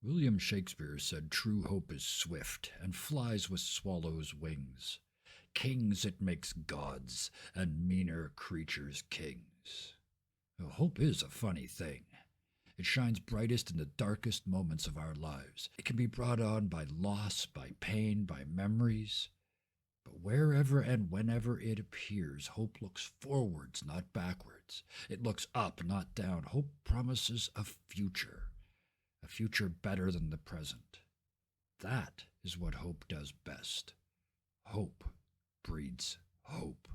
William Shakespeare said true hope is swift and flies with swallows' wings. Kings it makes gods, and meaner creatures kings. Hope is a funny thing. It shines brightest in the darkest moments of our lives. It can be brought on by loss, by pain, by memories. But wherever and whenever it appears, hope looks forwards, not backwards. It looks up, not down. Hope promises a future better than the present. That is what hope does best. Hope breeds hope.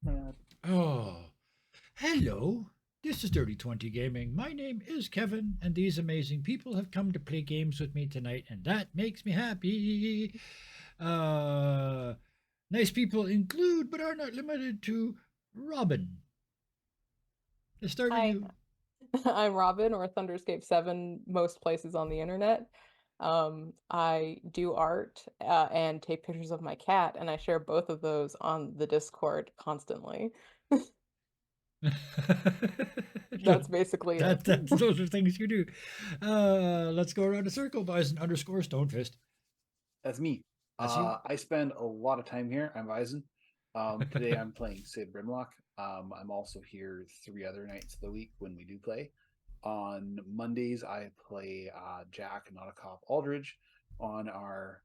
Yeah. Oh, hello. This is Dirty 20 Gaming. My name is Kevin, and these amazing people have come to play games with me tonight, and that makes me happy. Uh, Nice people include, but are not limited to, Robin. Let's start with Hi, you. I'm Robin, or Thunderscape 7, most places on the internet. I do art and take pictures of my cat, and I share both of those on the Discord constantly. That's basically it. Those are things you do. Let's go around the circle. Bison underscore Stonefist. That's me. That's you. I spend a lot of time here. I'm Bison. Today I'm playing Sid Brimlock. I'm also here 3 other nights of the week when we do play. On Mondays, I play Jack, not a cop, Aldridge, on our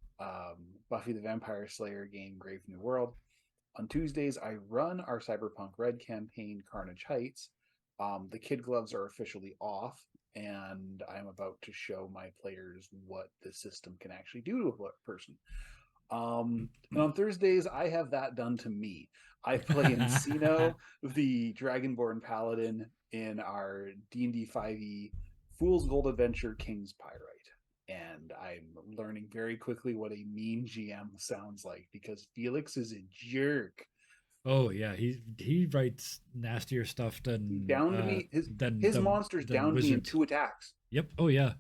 Buffy the Vampire Slayer game, Grave New World. On Tuesdays, I run our Cyberpunk Red campaign, Carnage Heights. The kid gloves are officially off, and I'm about to show my players what the system can actually do to a person. And on Thursdays, I have that done to me. I play Encino, the Dragonborn Paladin, in our D&D 5e Fool's Gold Adventure King's Pyrite. And I'm learning very quickly what a mean GM sounds like because Felix is a jerk. Oh yeah, he writes nastier stuff than Down to me, than his monsters than down to me in wizards. 2 attacks. Yep. Oh yeah,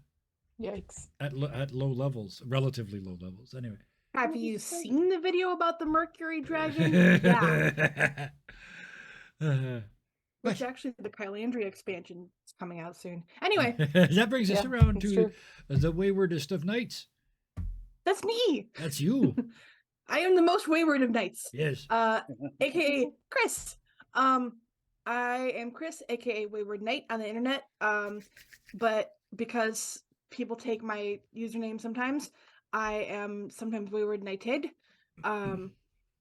Yikes. at low levels, relatively low levels. Anyway. Have you seen the video about the Mercury Dragon? Yeah. Which actually the Kylandria expansion is coming out soon. Anyway, that brings us Yeah, around it's to true. the waywardest of knights. that's me. That's you. I am the most wayward of knights. Yes. AKA Chris. I am Chris, aka Wayward Knight on the internet. But because people take my username sometimes, I am sometimes Wayward Knighted.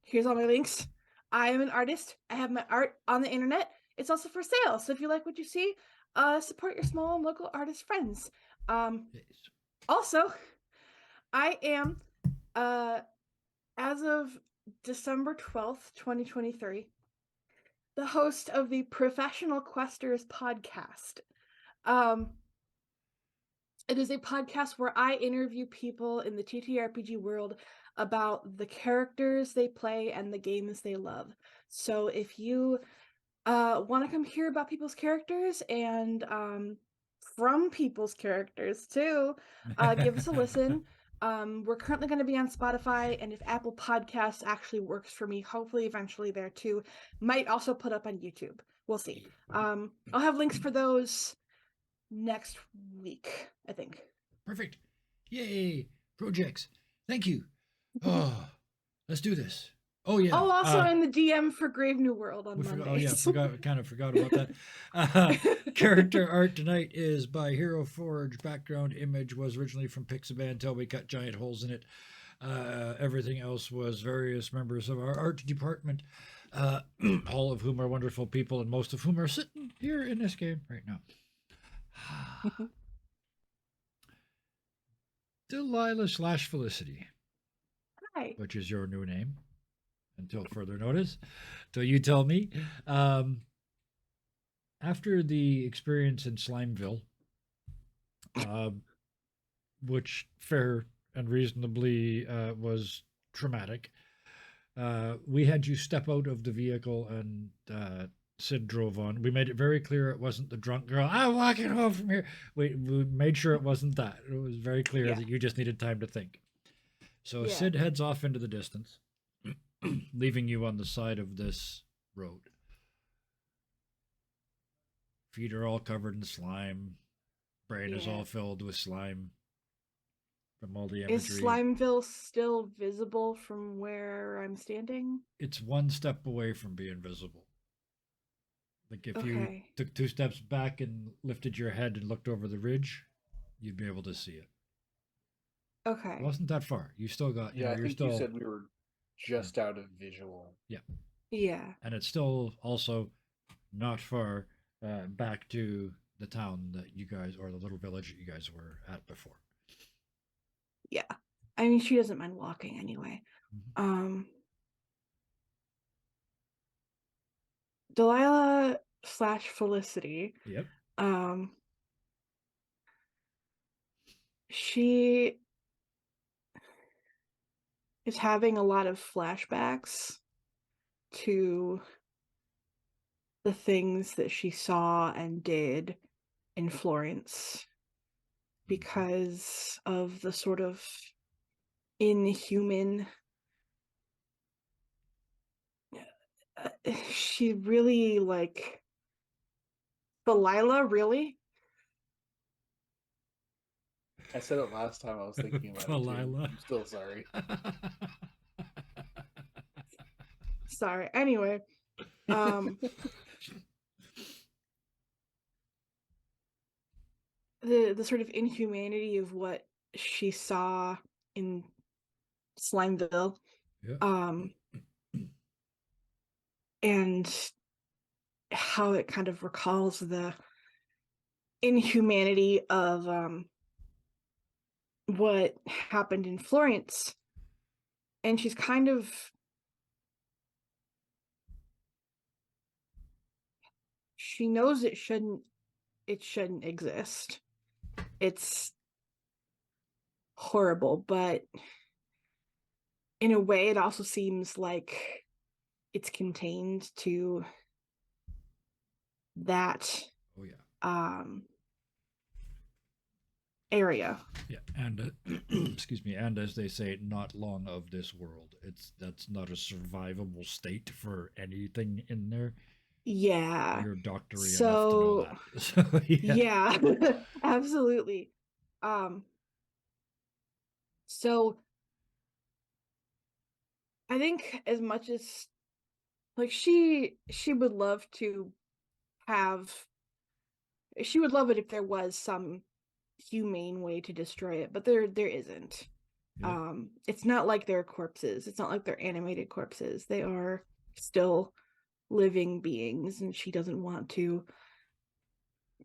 Here's all my links. I am an artist. I have my art on the internet. It's also for sale. So if you like what you see, support your small and local artist friends. Also, I am as of December 12th, 2023, the host of the Professional Questers podcast. It is a podcast where I interview people in the TTRPG world about the characters they play and the games they love. So if you want to come hear about people's characters and from people's characters too, give us a listen. We're currently going to be on Spotify, and if Apple Podcasts actually works for me, hopefully eventually there too. Might also put up on YouTube. We'll see. I'll have links for those next week, I think. Perfect. Yay. Projects. Thank you. Oh, let's do this. Oh yeah. Oh, also I'm the DM for Grave New World on Mondays. Oh yeah, kind of forgot about that. Character art tonight is by Hero Forge. Background image was originally from Pixabay until we cut giant holes in it. Everything else was various members of our art department, uh, all of whom are wonderful people, and most of whom are sitting here in this game right now. Delilah slash Felicity, Hi. which is your new name until further notice. So you tell me. After the experience in Slimeville, uh, which fair and reasonably was traumatic, we had you step out of the vehicle and Sid drove on. We made it very clear it wasn't the drunk girl. I'm walking home from here. We made sure it wasn't that. It was very clear Yeah. that you just needed time to think. So Yeah. Sid heads off into the distance, leaving you on the side of this road. Feet are all covered in slime. Brain is Yeah. all filled with slime from all the Is imagery. Slimeville still visible from where I'm standing? It's one step away from being visible. Like if you Okay. took 2 steps back and lifted your head and looked over the ridge, you'd be able to see it. It Okay. wasn't that far. You still got, Yeah, I you're think still, you said we were just out of visual. Yeah. and it's still also not far back to the town that you guys, or the little village that you guys were at before. Yeah. I mean, she doesn't mind walking anyway. Mhm. Delilah slash Felicity. Yep. She is having a lot of flashbacks to the things that she saw and did in Florence because of the sort of inhuman. She really like Delilah, really? I said it last time. I was thinking about it too. Delilah. I'm still sorry. Sorry. Anyway, the sort of inhumanity of what she saw in Slimeville, Yeah. and how it kind of recalls the inhumanity of what happened in Florence. And she's kind of she knows it shouldn't exist. It's horrible, but in a way it also seems like it's contained to that Oh yeah. Area. Yeah, and excuse me, and as they say, not long of this world. That's not a survivable state for anything in there. Yeah. You're doctory So enough to know that. So, yeah. yeah, absolutely. So I think as much as like she would love to have she would love it if there was some humane way to destroy it, but there isn't. Yeah. It's not like they're corpses. It's not like they're animated corpses. They are still living beings, and she doesn't want to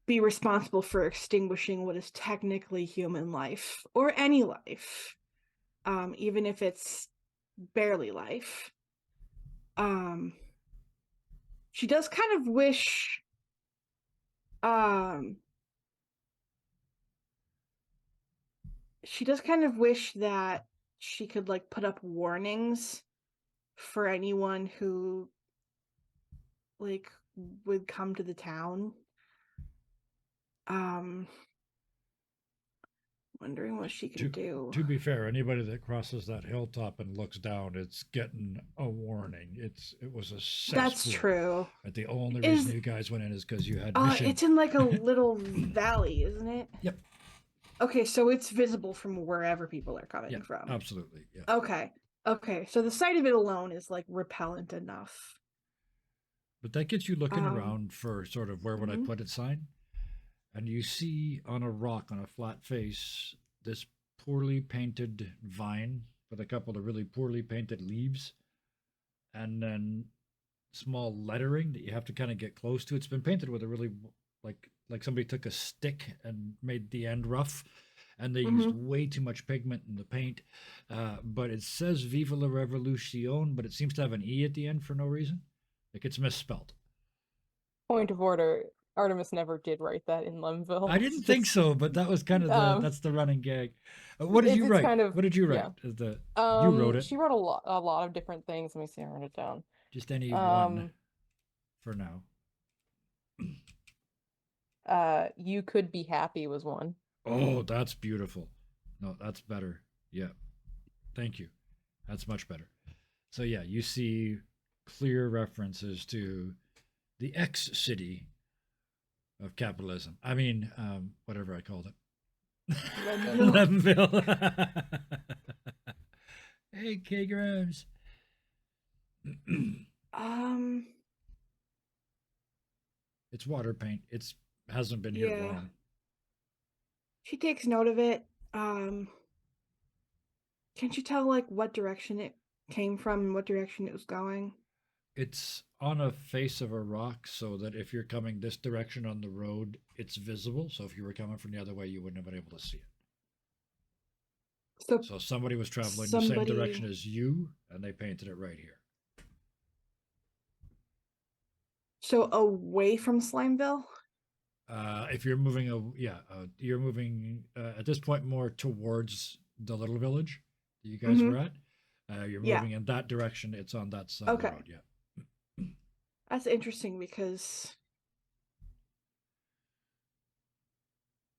be responsible for extinguishing what is technically human life or any life, even if it's barely life. She does kind of wish that she could like put up warnings for anyone who like would come to the town. Wondering what she can do. To be fair, anybody that crosses that hilltop and looks down, it's getting a warning. It was a cesspool. That's true. But the only reason you guys went in is because you had mission. It's in like a little valley, isn't it? Yep. Okay, so it's visible from wherever people are coming from. Absolutely. Yeah. Okay. So the sight of it alone is like repellent enough. But that gets you looking around for sort of where would I put it sign. And you see on a rock, on a flat face, this poorly painted vine with a couple of really poorly painted leaves, and then small lettering that you have to kind of get close to. It's been painted with a really like somebody took a stick and made the end rough, and they used way too much pigment in the paint. But it says "Viva la Revolution," but it seems to have an E at the end for no reason. Like it's misspelled. Point of order: Artemis never did write that in Lemville. I didn't think so, but that was kind of that's the running gag. What did you it's write? kind of- What did you write? yeah. Is you wrote it. She wrote a lot of different things. Let me see. I wrote it down. Just any one for now. You Could Be Happy was one. Oh, that's beautiful. No, that's better. Yeah. Thank you. That's much better. So yeah, you see clear references to the X city of capitalism. I mean, whatever I called it. Leadenville. Hey, K Grimes. It's water paint. It's hasn't been here Yeah. long. She takes note of it. Can't you tell like what direction it came from and what direction it was going? It's on a face of a rock, so that if you're coming this direction on the road, it's visible. So if you were coming from the other way, you wouldn't have been able to see it. So somebody was traveling the same direction as you, and they painted it right here. So away from Slimeville? If you're moving, you're moving at this point more towards the little village that you guys were at. You're moving in that direction. It's on that side of the road. Yeah. That's interesting because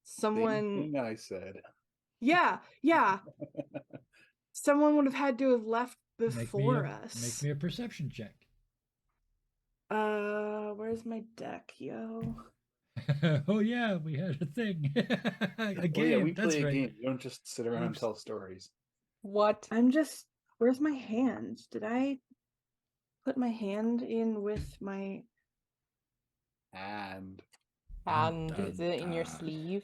someone. Same thing I said. Yeah. Someone would have had to have left before us. Make me a perception check. Where's my deck, yo? Oh yeah, we had a thing. A game. Well, yeah, we That's play a right. game. You don't just sit around and tell stories. What? Where's my hand? Did I put my hand in with my... And Is it in your sleeve?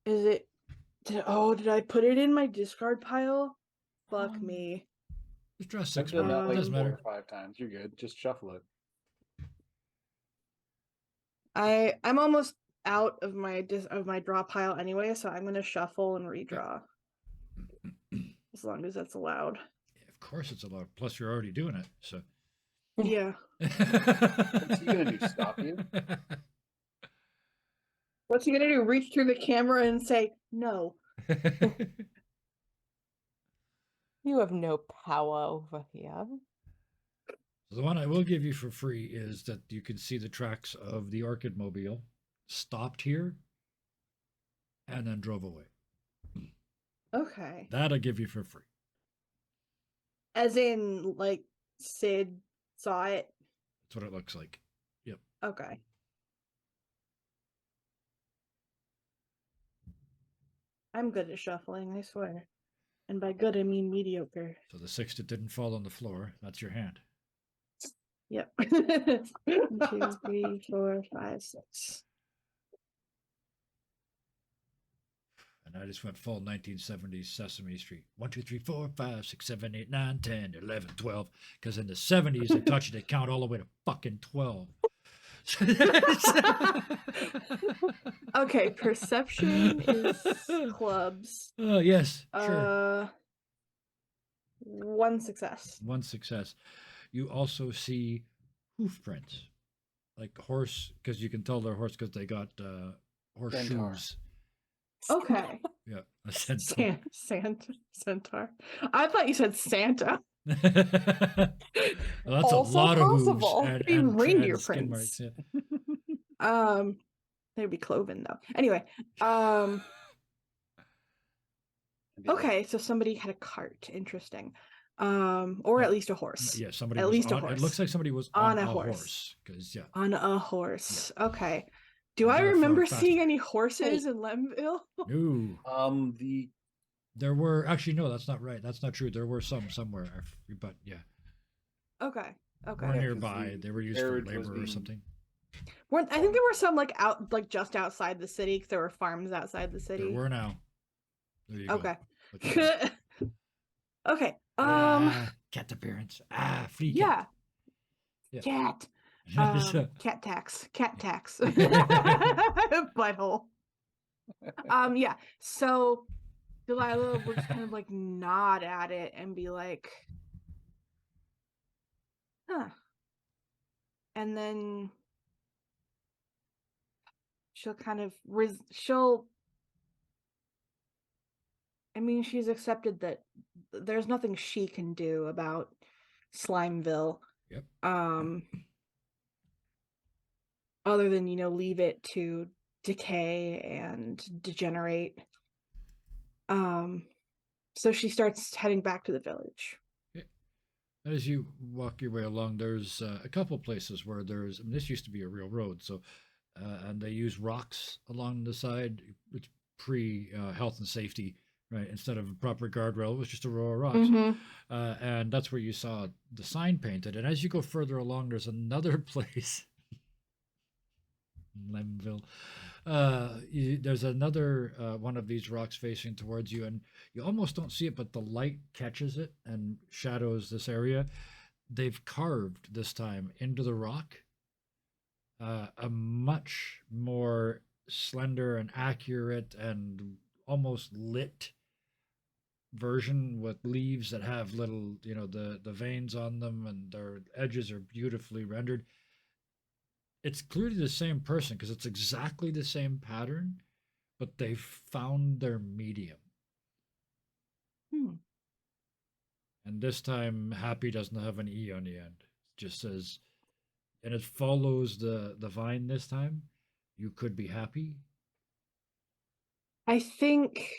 Is it... Did I put it in my discard pile? Fuck me. Just draw I've 6 done more. that like Doesn't 4 matter. or 5 times. You're good. Just shuffle it. I'm almost out of my draw pile anyway, so I'm gonna shuffle and redraw. As long as that's allowed. Yeah, of course it's allowed. Plus you're already doing it, so. Yeah. What's he gonna do? Stop you? What's he gonna do? Reach through the camera and say no? You have no power over here. The one I will give you for free is that you can see the tracks of the Orchid Mobile stopped here and then drove away. Okay. That I give you for free. As in, like, Sid saw it? That's what it looks like. Yep. Okay. I'm good at shuffling, I swear. And by good, I mean mediocre. So the 6 that didn't fall on the floor, that's your hand. Yep. 1, 2, 3, 4, 5, 6. And I just went full 1970s Sesame Street. 1, 2, 3, 4, 5, 6, 7, 8, 9, 10, 11, 12. Because in the 70s, they taught you to count all the way to fucking 12. Okay, perception is clubs. Oh, yes, sure. 1 success. 1 success. You also see hoof prints, like horse, because you can tell they're horse because they got horseshoes. Okay. Yeah, a centaur. Centaur. I thought you said Santa. Well, that's Also a lot of possible. hooves Be reindeer skin prints. marks. Yeah. They'd be cloven though. Anyway, okay, so somebody had a cart. Interesting. Or at least a horse. Yeah, somebody At was least a on, horse. It looks like somebody was On on a a horse. horse. Because On a horse. Okay. Do I Therefore remember fast. seeing any horses in Lemville? no, The there were actually no. That's not right. That's not true. There were some somewhere, but yeah, Okay. Okay. were 'cause nearby. the They were used for carriage was labor or being- something. I think there were some like just outside the city because there were farms outside the city. There were now. There you go. Okay. Look at that. Okay. Cat appearance. Free cat. Yeah. Yeah. Cat. So- Cat tax. Cat tax. Butthole. Yeah. So Delilah will just kind of like nod at it and be like, huh. And then she'll kind of I mean, she's accepted that there's nothing she can do about Slimeville. Yep. Other than, leave it to decay and degenerate. So she starts heading back to the village. As you walk your way along, there's a couple places where there's. I mean, this used to be a real road, so and they use rocks along the side. It's pre health and safety, right? Instead of a proper guardrail, it was just a row of rocks, and that's where you saw the sign painted. And as you go further along, there's another place, Lemville. There's another one of these rocks facing towards you, and you almost don't see it, but the light catches it and shadows this area. They've carved this time into the rock a much more slender and accurate and almost lit version with leaves that have little, the veins on them, and their edges are beautifully rendered. It's clearly the same person because it's exactly the same pattern, but they've found their medium. And this time, happy doesn't have an E on the end. It just says, and it follows the vine this time. You could be happy. I think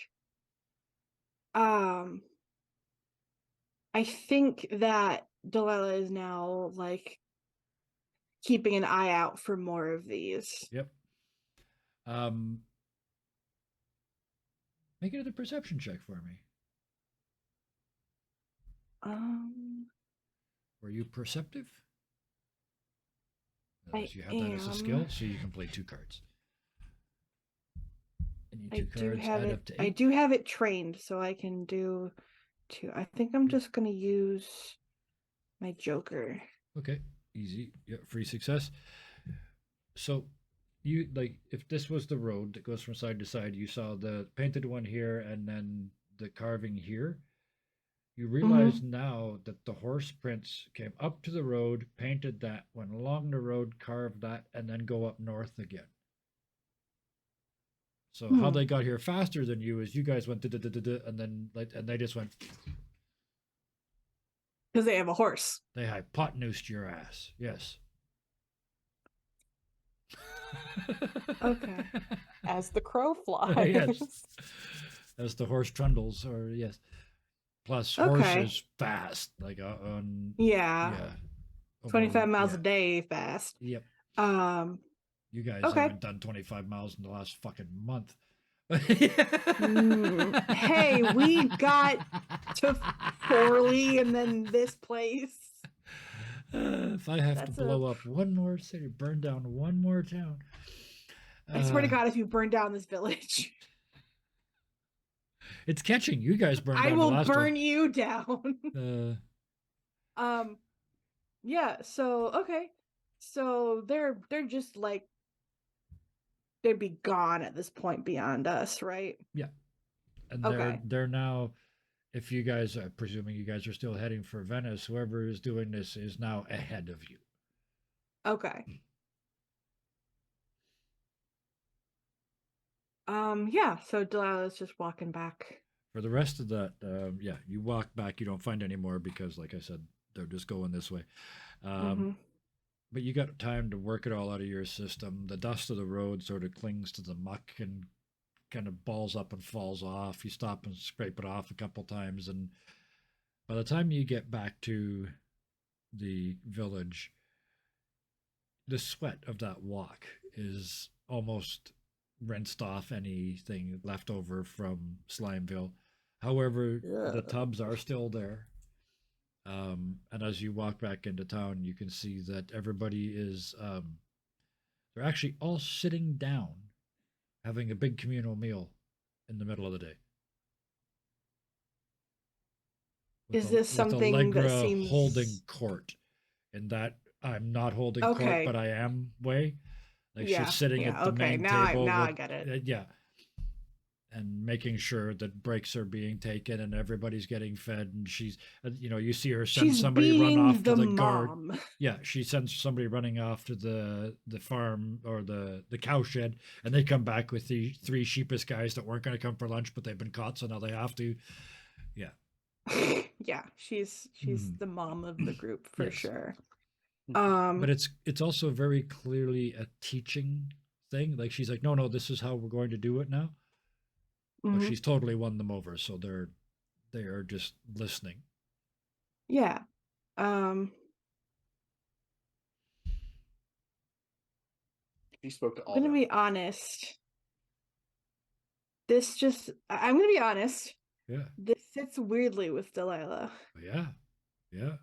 that Delilah is now like keeping an eye out for more of these. Yep. Make it a perception check for me. Were you perceptive? You have that as a skill, so you can play 2 cards. And I do have it. up to 8. I do have it trained, so I can do 2. I think I'm just gonna use my Joker. Okay, easy. Yeah, free success. So you if this was the road that goes from side to side, you saw the painted one here and then the carving here. You realize now that the horse prints came up to the road, painted that, went along the road, carved that, and then go up north again. So how they got here faster than you is you guys went and then and they just went because they have a horse. They hypotenused your ass. Yes. Okay. As the crow flies. Yes. As the horse trundles, or yes. Plus, horse is fast, like on. Yeah. 25 miles a day fast. Yep. You guys Okay. haven't done 25 miles in the last fucking month. Hey, we got to Forley and then this place. If I have to blow up one more city, burn down one more town. I swear to God, if you burn down this village, it's catching. You guys burn down I will the last burn one. you down. Yeah, so okay. So they're just like they'd be gone at this point beyond us, right? Yeah. And Okay. they're now, if you guys are presuming you guys are still heading for Venice, whoever is doing this is now ahead of you. Okay. Yeah, so Delilah's just walking back. For the rest of that, yeah, you walk back, you don't find any more because, like I said, they're just going this way. But you got time to work it all out of your system. The dust of the road sort of clings to the muck and kind of balls up and falls off. You stop and scrape it off a couple times, and by the time you get back to the village, the sweat of that walk is almost rinsed off anything left over from Slimeville. However, the tubs are still there. And as you walk back into town, you can see that everybody is, they're actually all sitting down, having a big communal meal in the middle of the day. Is this something that Allegra holding seems court, in that I'm not holding court, okay? but I am way. Like Yeah, she's sitting yeah, at the okay. main Now table I with get it. yeah, and making sure that breaks are being taken and everybody's getting fed, and she's you see her send She's somebody run being off to the the guard. mom. Yeah, she sends somebody running off to the farm or the cow shed, and they come back with the three sheepish guys that weren't going to come for lunch, but they've been caught, so now they have to. Yeah. Yeah, she's Mhm. the mom of the group for Yes. sure. But it's also very clearly a teaching thing. Like she's like, no, this is how we're going to do it now. But Mhm. she's totally won them over, so they are just listening. Yeah. She spoke to all. I'm gonna be honest. I'm gonna be honest. Yeah. This fits weirdly with Delilah. Yeah. Yeah.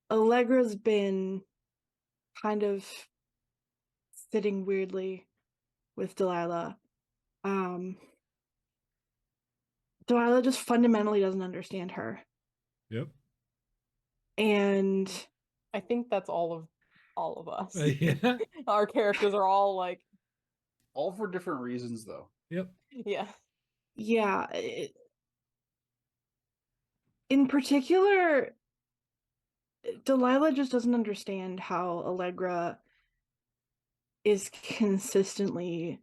Allegra's been kind of sitting weirdly with Delilah. Delilah just fundamentally doesn't understand her. Yep. And I think that's all of us. Yeah. Our characters are all like, all for different reasons, though. Yep. Yeah. Yeah. In particular, Delilah just doesn't understand how Allegra is consistently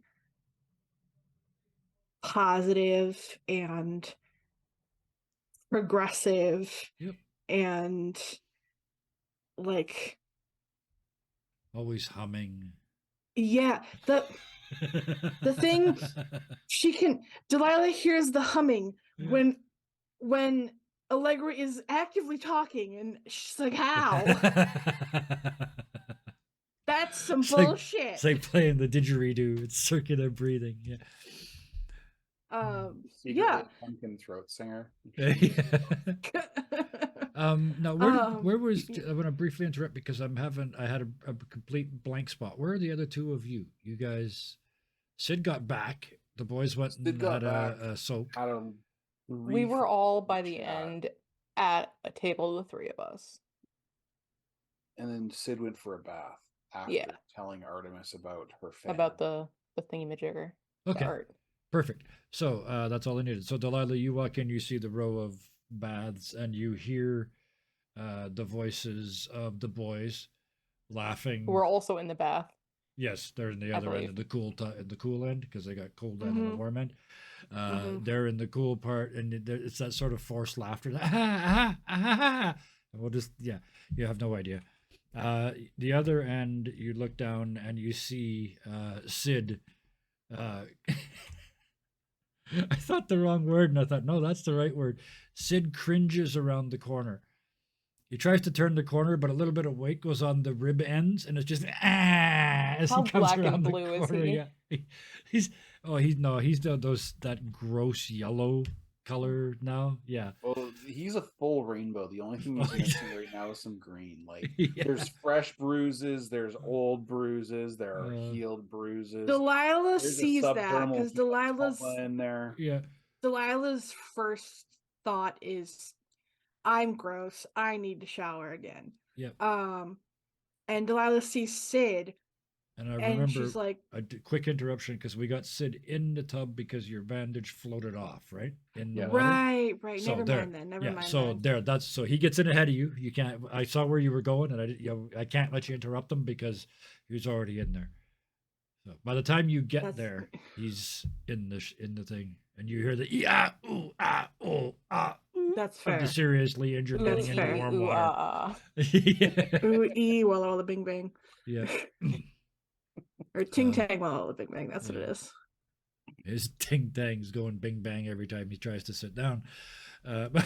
positive and progressive. Yep. And like always humming. Yeah, the thing Delilah hears the humming when Allegra is actively talking, and she's like, how? That's some bullshit. It's like playing the didgeridoo. It's circular breathing. Yeah. Yeah. Pumpkin throat singer. Now where was I want to briefly interrupt because I had a complete blank spot. Where are the other two of you? You guys, Sid got back. The boys went and had a soak. We were all by the end at a table, the three of us. And then Sid went for a bath after telling Artemis about her fan. About the thingamajigger. Okay. The art. Perfect. So that's all I needed. So Delilah, you walk in, you see the row of baths, and you hear the voices of the boys laughing. We're also in the bath. Yes, they're in the other end of the cool end because they got cold end and the warm end. They're in the cool part, and it's that sort of forced laughter. And we'll just you have no idea. The other end, you look down and you see Sid. I thought the wrong word, and I thought, no, that's the right word. Sid cringes around the corner. He tries to turn the corner, but a little bit of weight goes on the rib ends, and it's just as How he comes black around and the blue corner. is he? Yeah, he's that gross yellow color now. Yeah. Well, he's a full rainbow. The only thing he's missing right now is some green. Like there's fresh bruises, there's old bruises, there are healed bruises. Delilah sees that because Delilah's in there. Yeah. Delilah's first thought is, I'm gross. I need to shower again. Yep. And Delilah sees Sid. And I remember, she's like, a quick interruption because we got Sid in the tub because your bandage floated off, right? In the water. Right. So Never mind then. Never mind. So then. So he gets in ahead of you. You can't. I saw where you were going, and I can't let you interrupt him because he's already in there. So by the time you get there, he's in the thing, and you hear the ooh ah oh ah. That's fair. Of the seriously injured getting into warm water. Ooh walla walla bing bang. Yeah. Or ting tang walla walla bing bang. That's what it is. His ting tang's going bing bang every time he tries to sit down. But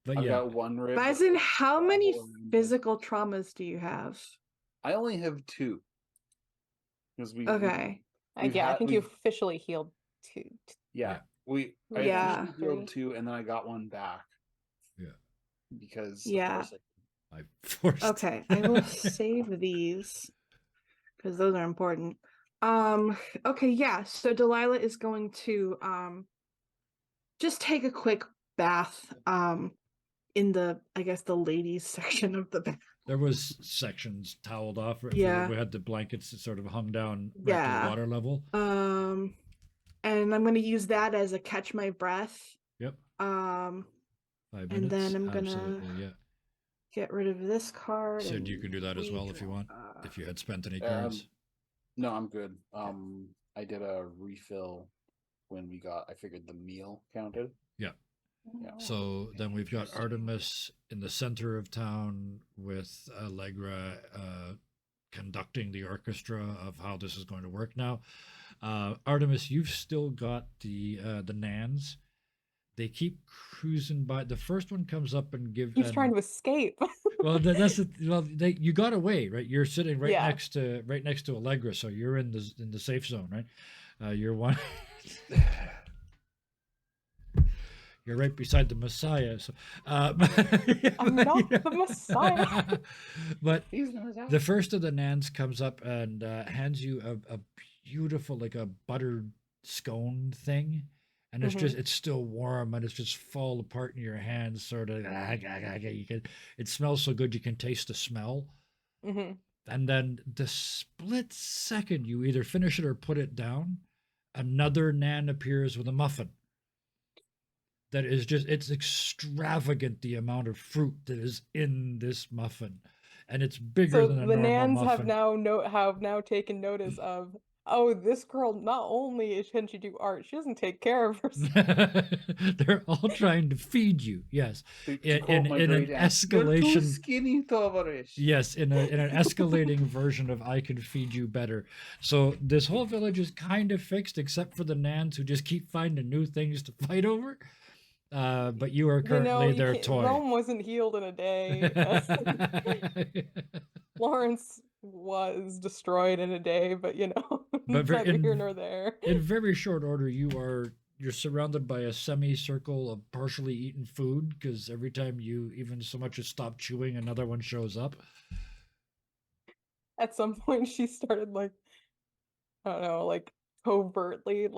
I've got one rib. Bison, how many physical traumas do you have? I only have 2. Okay. I think you officially healed 2. Yeah. I officially healed 2, and then I got 1 back. Yeah. Because I forced. Okay, I will save these because those are important. Okay, yeah. So Delilah is going to just take a quick bath in the, I guess, the ladies section of the bath. There was sections toweled off. Yeah. We had the blankets that sort of hung down right to Yeah. the water level. And I'm going to use that as a catch my breath. Yep. 5 minutes. And then I'm gonna Absolutely, yeah. get rid of this card. Sid, and you can do that as we well if you draw- want. If you had spent any cards. No, I'm good. I did a refill when I figured the meal counted. Yeah. Yeah. So then we've got Artemis in the center of town with Allegra conducting the orchestra of how this is going to work now. Artemis, you've still got the Nans. They keep cruising by. The first one comes up and He's trying to escape. Well, you got away, right? You're sitting right Yeah. next to Allegra, so you're in the safe zone, right? You're one. You're right beside the Messiah. So, I'm not the Messiah. But He's not out. the first of the Nans comes up and hands you a beautiful, like a buttered scone thing. And it's just, it's still warm and it's just fall apart in your hands, sort of. It smells so good you can taste the smell. Mhm. And then the split second you either finish it or put it down, another Nan appears with a muffin. That is just, it's extravagant the amount of fruit that is in this muffin. And it's bigger So than a the normal Nans muffin. have now taken notice of, oh, this girl not only can she do art, she doesn't take care of herself. They're all trying to feed you, yes. To In quote my an great aunt, "You're too escalation, skinny, Tovarish." yes, in an escalating version of I can feed you better. So this whole village is kind of fixed, except for the Nans who just keep finding new things to fight over. But you are currently their toy. Rome wasn't healed in a day. Florence was destroyed in a day, but But neither here nor there. In very short order, you're surrounded by a semicircle of partially eaten food, because every time you even so much as stop chewing, another one shows up. At some point, she started I don't know, covertly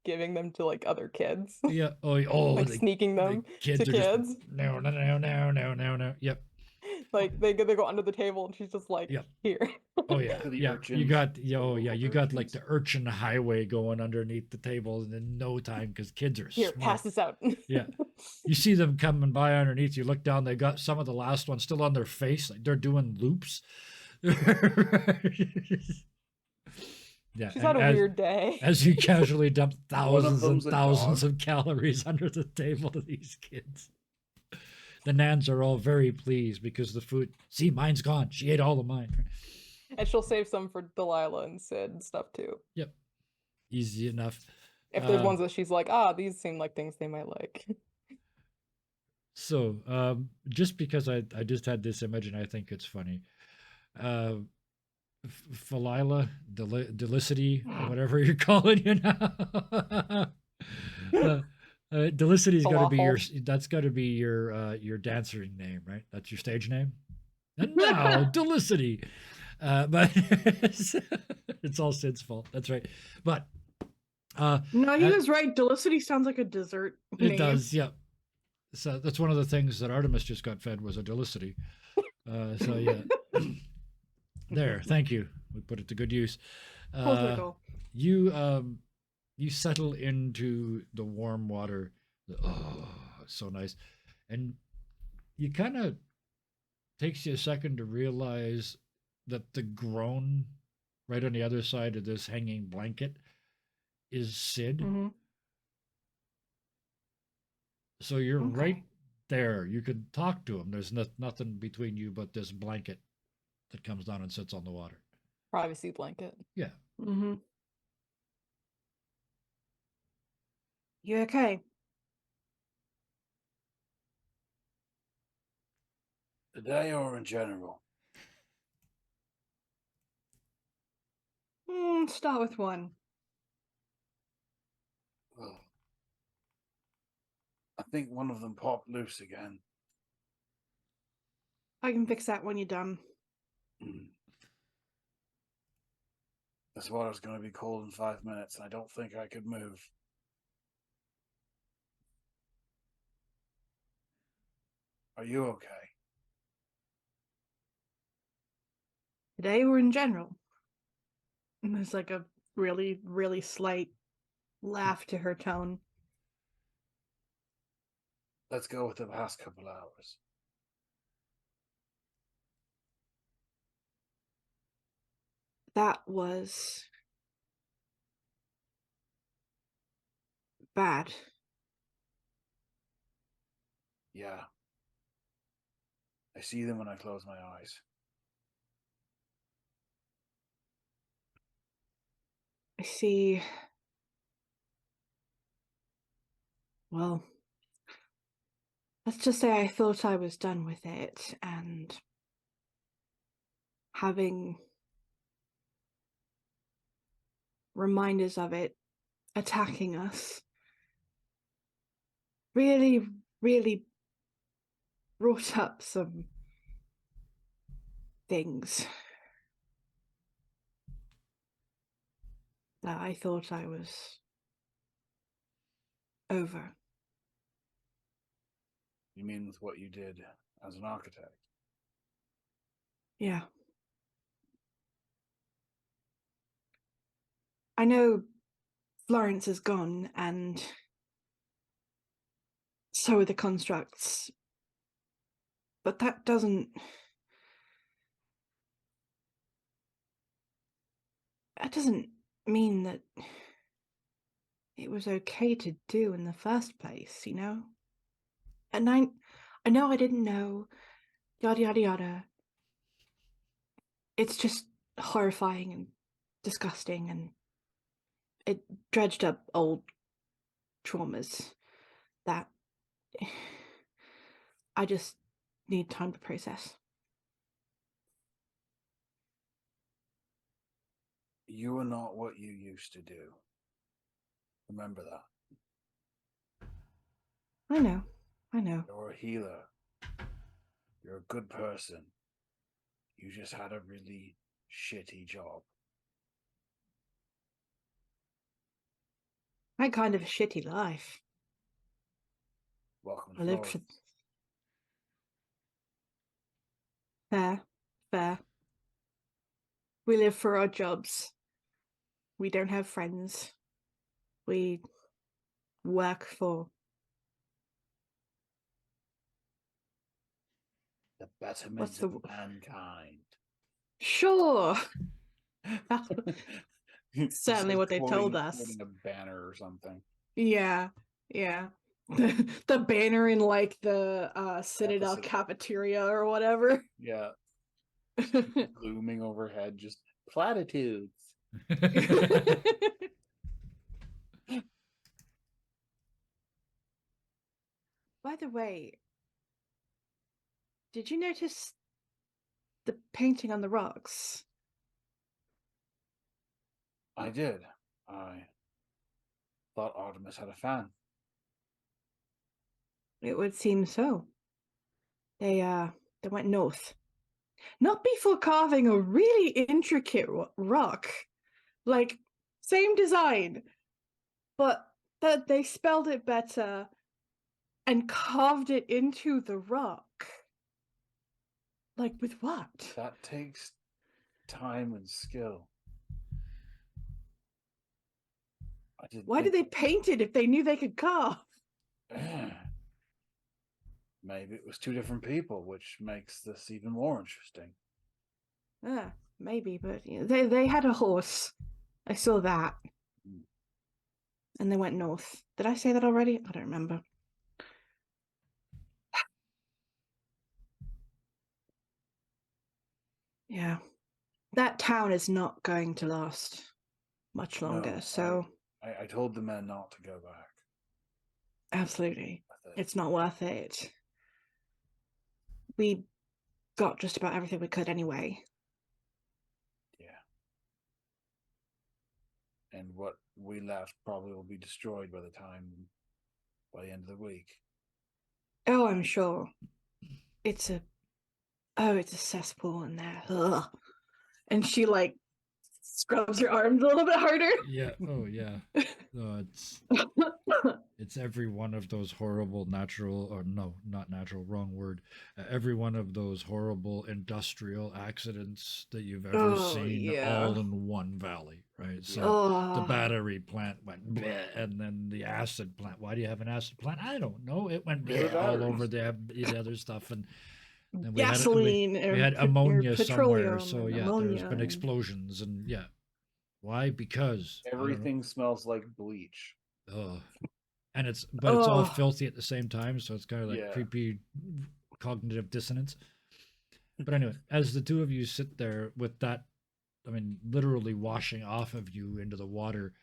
giving them to other kids, Yeah. Oh, sneaking them the to kids are kids. Just, no. Yep. They go under the table and she's just like, Yep. here. Oh yeah. To the Yeah. urchins. You got you got like Urchins. the urchin highway going underneath the table in no time, because kids are Here, smart. pass this out. Yeah. You see them coming by underneath. You look down. They got some of the last ones still on their face. Like they're doing loops. Yeah. She's had a weird day. As you casually dump thousands and them's a thousands dog. of calories under the table to these kids. The Nans are all very pleased because the food. See, mine's gone. She ate all of mine. And she'll save some for Delilah and Sid and stuff too. Yep. Easy enough. If there's ones that she's like, these seem like things they might like. So, just because I just had this image and I think it's funny, Philila, Delicity, whatever you're calling you now. Delicity's got to be that's got to be your dancing name, right? That's your stage name. And now Delicity, but it's all Sid's fault. That's right. But No, he was right. Delicity sounds like a dessert it name. does, yeah. So that's one of the things that Artemis just got fed was a Delicity. So yeah. There, thank you. We put it to good use. You settle into the warm water. Oh, it's so nice. And you kind of takes you a second to realize that the groan right on the other side of this hanging blanket is Sid. Mhm. So you're Okay. right there. You could talk to him. There's nothing between you but this blanket that comes down and sits on the water. Privacy blanket. Yeah. Mm-hmm. You okay? Today or in general? Start with one. Well, I think one of them popped loose again. I can fix that when you're done. This water's going to be cold in 5 minutes, and I don't think I could move. Are you okay? Today or in general? And there's like a really, really slight laugh to her tone. Let's go with the past couple hours. That was bad. Yeah. I see them when I close my eyes. I see. Well, let's just say I thought I was done with it, and having reminders of it attacking us really, really brought up some things that I thought I was over. You mean with what you did as an architect? Yeah. I know Florence is gone, and so are the constructs. But that doesn't mean that it was okay to do in the first place, you know? And I know I didn't know, yada yada yada. It's just horrifying and disgusting, and it dredged up old traumas that I just need time to process. You are not what you used to do. Remember that. I know. You're a healer. You're a good person. You just had a really shitty job. I had kind of a shitty life. Welcome to I lived for Florence. fair. We live for our jobs. We don't have friends. We work for The betterment what's the of mankind. sure. That's It's certainly like what they told us. quoting a banner or something. Yeah. The banner in like the Citadel Citadel. cafeteria or whatever. Yeah, looming overhead, just platitudes. By the way, did you notice the painting on the rocks? I did. I thought Artemis had a fan. It would seem so. They went north. Not before carving a really intricate rock. Like, same design, but that they spelled it better and carved it into the rock. Like, with what? That takes time and skill. Why did they paint it if they knew they could carve? Maybe it was two different people, which makes this even more interesting. Maybe, but you know, they had a horse. I saw that. And they went north. Did I say that already? I don't remember. Yeah. That town is not going to last much longer, No, so I told the men not to go back. absolutely. with it. It's not worth it. We got just about everything we could anyway. Yeah. And what we left probably will be destroyed by the end of the week. Oh, I'm sure. It's a cesspool in there. Ugh. And she like scrubs her arms a little bit harder. Yeah. Oh, yeah. No, it's It's every one of those horrible natural, or no, not natural, wrong word. Every one of those horrible industrial accidents that you've ever Oh seen yeah. all in one valley, right? So the Oh. battery plant went bleh, and then the acid plant. Why do you have an acid plant? I don't know. It went They're bleh all over batteries. the other stuff, and then Gasoline we had or ammonia somewhere. petroleum So and yeah, there's ammonia been and explosions, and yeah, why? Because I don't know. Everything smells like bleach. Ugh. And but it's all oh filthy at the same time, so it's kind of like Yeah. creepy cognitive dissonance. But anyway, as the two of you sit there with that, I mean, literally washing off of you into the water,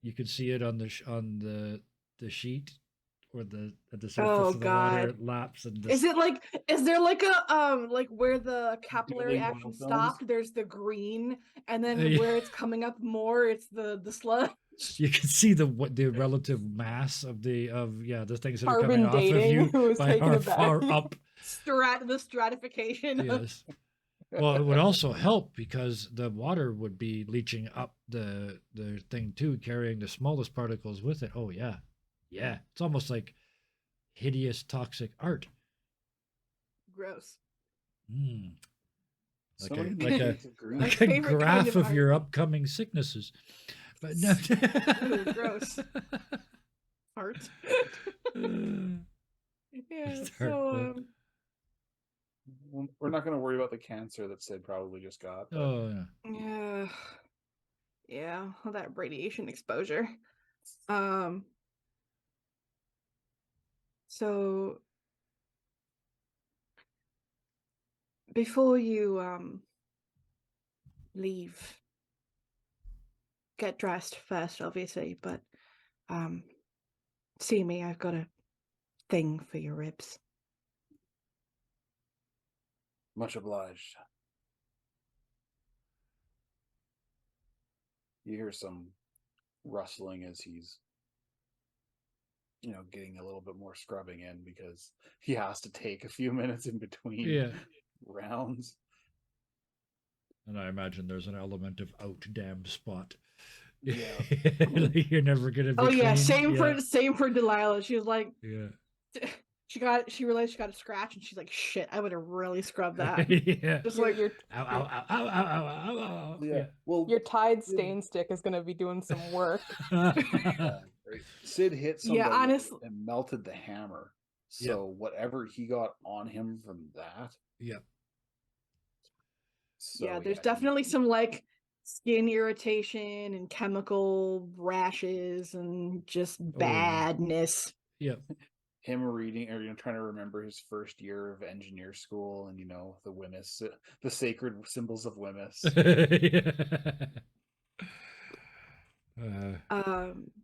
you could see it on the sheet, or the at the surface oh of the water god. laps, and Is this. it like is there like a like where the capillary Building action biofilms? stopped, there's the green, and then Yeah. where it's coming up more, it's the sludge. You can see the relative mass of the things that are coming Carbon off of dating, you who was by taking how it back. far up. The stratification of Yes. Well, it would also help because the water would be leaching up the thing too, carrying the smallest particles with it. Oh yeah, yeah. It's almost like hideous toxic art. gross. Mm. So Like many a shades of green. My like a favorite kind graph of of your art. upcoming sicknesses. But no. Ew, gross. Art. Yeah, Start so with- We're not going to worry about the cancer that Sid probably just got. But Oh yeah. yeah. Yeah, all that radiation exposure. Um so before you leave, get dressed first, obviously, but um see me, I've got a thing for your ribs. much obliged. You hear some rustling as he's, getting a little bit more scrubbing in because he has to take a few minutes in between Yeah. rounds. And I imagine there's an element of out damned spot. Yeah. Like you're never gonna be Oh yeah, clean. same for Delilah. She was like Yeah. she realized she got a scratch and she's like, shit, I would have really scrubbed that. Yeah. Just Your, like your Ow, ow, ow, ow, ow, ow, ow, ow. Yeah. Well, your Tide stain stick is gonna be doing some work. Yeah. right. Sid hit Yeah, somebody honestly- and melted the hammer. Yep. So whatever he got on him from that. Yep. So, yeah, there's he- definitely some like skin irritation and chemical rashes and just yeah. badness. Yep. him reading or trying to remember his first year of engineer school and the Wemyss, the sacred symbols of Wemyss.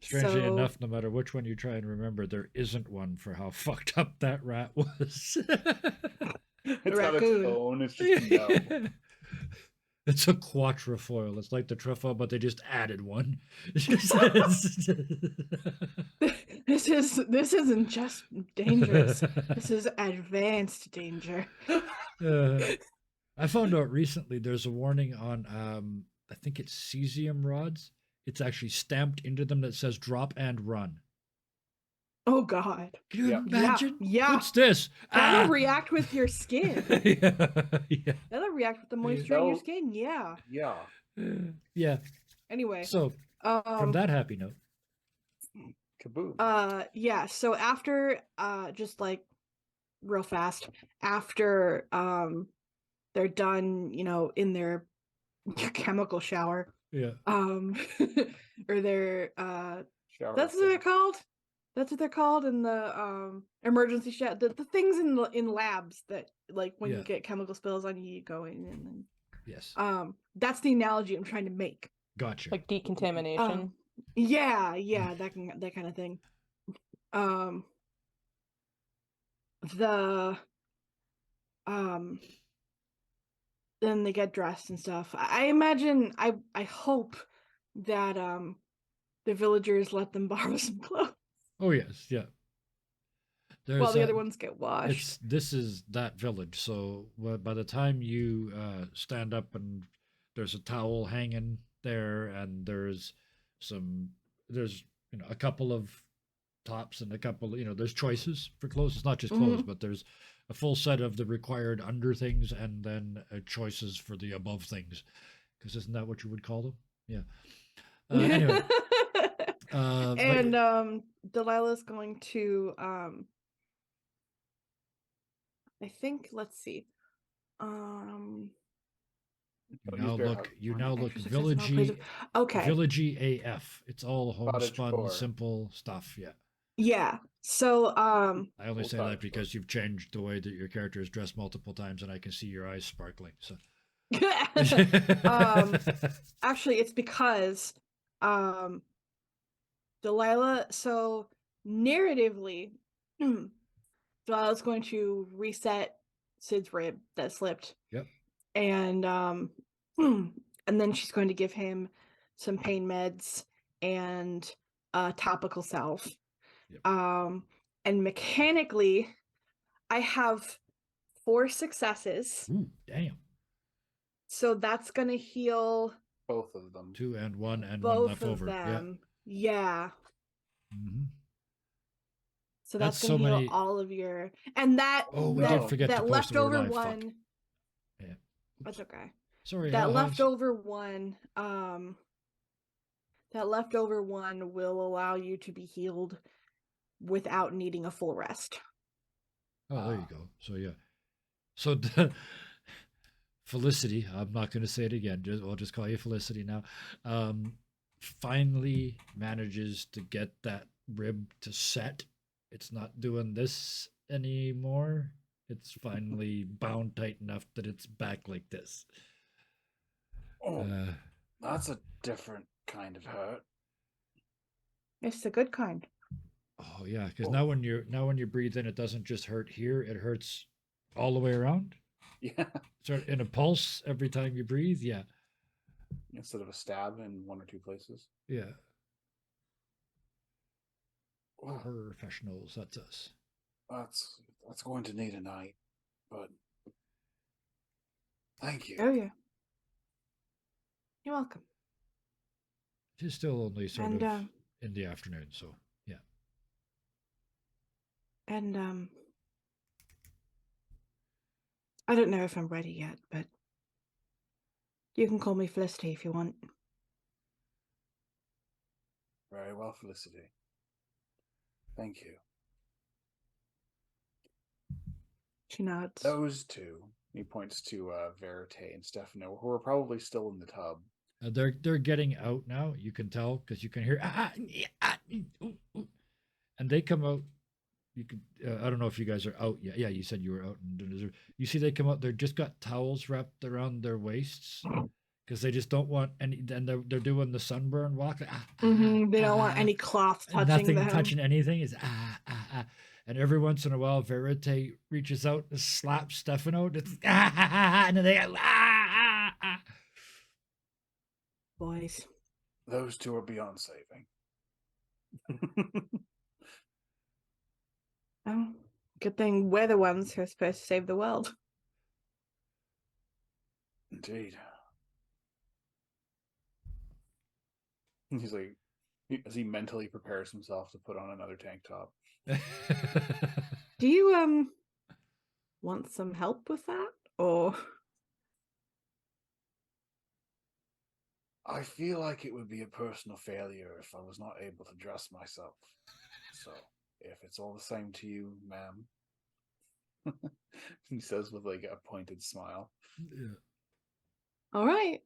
Strangely So- enough, no matter which one you try and remember, there isn't one for how fucked up that rat was. It's got its raccoon. own. It's just no. It's a quatrefoil. It's like the truffle, but they just added one. This isn't just dangerous. This is advanced danger. I found out recently there's a warning on I think it's cesium rods. It's actually stamped into them that says drop and run. Oh god. Can you Yeah. imagine? Yeah. What's this? That'll react with your skin. yeah. That'll react with the moisture in your No. skin. Yeah. Yeah. Yeah. Anyway. So from that happy note. Kaboom. Yeah, so after just like real fast, after they're done, in their chemical shower, Yeah. or their Shower that's what thing. they're called. That's what they're called in the emergency shower. The things in labs that like when Yeah. you get chemical spills on you, you go in and Yes. then that's the analogy I'm trying to make. Gotcha. Like decontamination. Yeah, that kind of thing. The then they get dressed and stuff. I imagine I hope that the villagers let them borrow some clothes Oh yes, yeah. There's while the other ones get washed. this is that village. So by the time you stand up and there's a towel hanging there, and there's a couple of tops and a couple, there's choices for clothes. It's not just clothes, but there's a full set of the required under things and then choices for the above things. Because isn't that what you would call them? Yeah. Anyway. And Delilah's going to I think, let's see. You now look Extra success in all plays villagey, of- Okay. villagey AF. It's all Cottage homespun, core. simple stuff. Yeah. Yeah. So I only Full say cottage that because you've changed the way that your character is dressed multiple times, and I can see your eyes sparkling. So. actually it's because Delilah, so narratively Delilah's going to reset Sid's rib that slipped. Yep. And and then she's going to give him some pain meds and topical salve. Yep. And mechanically I have 4 successes. Ooh, damn. So that's going to heal Both of them. 2 and 1 and 1 both left of over. them. Yeah. Mm-hmm. So that's That's going so to heal many- all of your, and that Oh, we No. did forget to that post the word leftover live. Fuck. one. Yeah. That's okay. Sorry. That How's- leftover one, that leftover one will allow you to be healed without needing a full rest. Oh, there you go. So yeah. So the Felicity, I'm not going to say it again. I'll just call you Felicity now. Finally manages to get that rib to set. It's not doing this anymore. It's finally bound tight enough that it's back like this. Oh, that's a different kind of hurt. It's the good kind. Oh yeah, because Oh. now when you breathe in, it doesn't just hurt here; it hurts all the way around. Yeah. Sort in a pulse every time you breathe. Yeah, Instead of a stab in 1 or 2 places. yeah. Oh, Professionals, that's us. that's going to need a night, but thank you. Oh yeah. You're welcome. It is still only sort And of in the afternoon, so yeah. and I don't know if I'm ready yet, but you can call me Felicity if you want. Very well, Felicity. Thank you. She nods. Those two, he points to Verite and Stefano, who are probably still in the tub. They're getting out now. You can tell because you can hear and they come out. You could I don't know if you guys are out yet. Yeah, you said you were out. And you see they come out. They're just got towels wrapped around their waists because they just don't want any. And they're doing the sunburn walk. They don't want any cloth touching nothing them. touching anything. Is and every once in a while, Verite reaches out and slaps Stefano. It's and then they Boys. Those two are beyond saving. Oh, good thing we're the ones who are supposed to save the world. Indeed. He's like, as he mentally prepares himself to put on another tank top. Do you want some help with that, or I feel like it would be a personal failure if I was not able to dress myself. So, if it's all the same to you, ma'am, he says with like a pointed smile. Yeah. all right?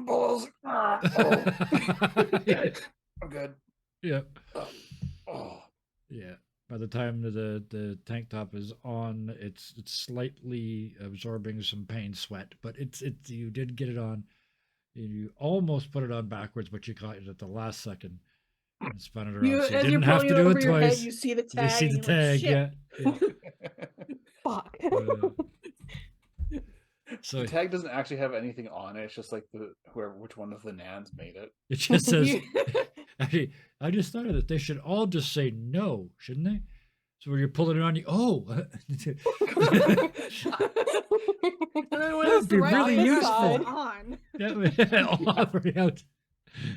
Balls. Oh, yeah. I'm good. Yeah. Oh, Yeah. By the time the tank top is on, it's slightly absorbing some pain sweat, but it's you did get it on. You almost put it on backwards, but you caught it at the last second and spun it around. You, so you as you're didn't have pulling to it do over it your head, twice. you see the You tag. see and the you're like, tag, "Shit." yeah. Fuck. So the tag doesn't actually have anything on it. It's just like which one of the Nans made it. it just says. Actually, I just thought of it. They should all just say no, shouldn't they? So when you're pulling it on, you And then when That'd it's be the right really hand useful. side on. all over out.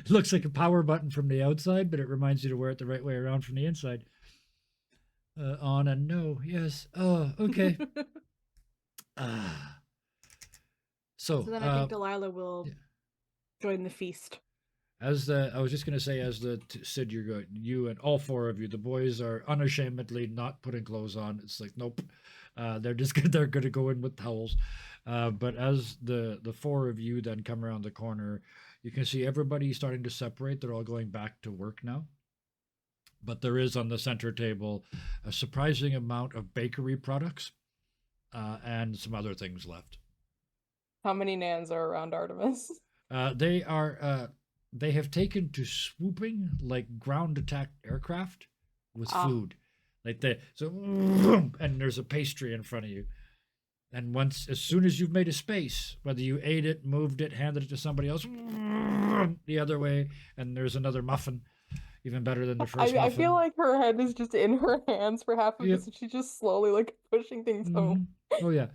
It looks like a power button from the outside, but it reminds you to wear it the right way around from the inside. On and no, yes. Oh, okay. Ah. So then I think Delilah will yeah. join the feast. I was just gonna say, Sid, you and all four of you, the boys are unashamedly not putting clothes on. It's like, nope, they're just they're gonna go in with towels. But as the four of you then come around the corner, you can see everybody starting to separate. They're all going back to work now. But there is on the center table a surprising amount of bakery products and some other things left. How many Nans are around Artemis? They have taken to swooping like ground attack aircraft with food. Like and there's a pastry in front of you. And as soon as you've made a space, whether you ate it, moved it, handed it to somebody else, the other way, and there's another muffin, even better than the first muffin. I feel like her head is just in her hands for half of this, and she's just slowly like pushing things home. Oh yeah.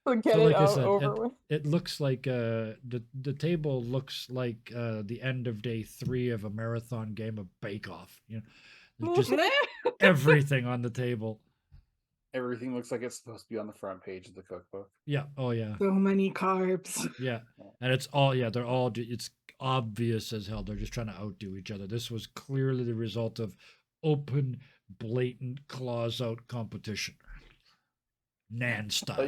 So get it over with. It looks like the table looks like the end of day 3 of a marathon game of Bake Off. You know, there's just everything on the table. Everything looks like it's supposed to be on the front page of the cookbook. Yeah. Oh yeah. So many carbs. Yeah, and it's obvious as hell. They're just trying to outdo each other. This was clearly the result of open, blatant, claws out competition. Nan style. I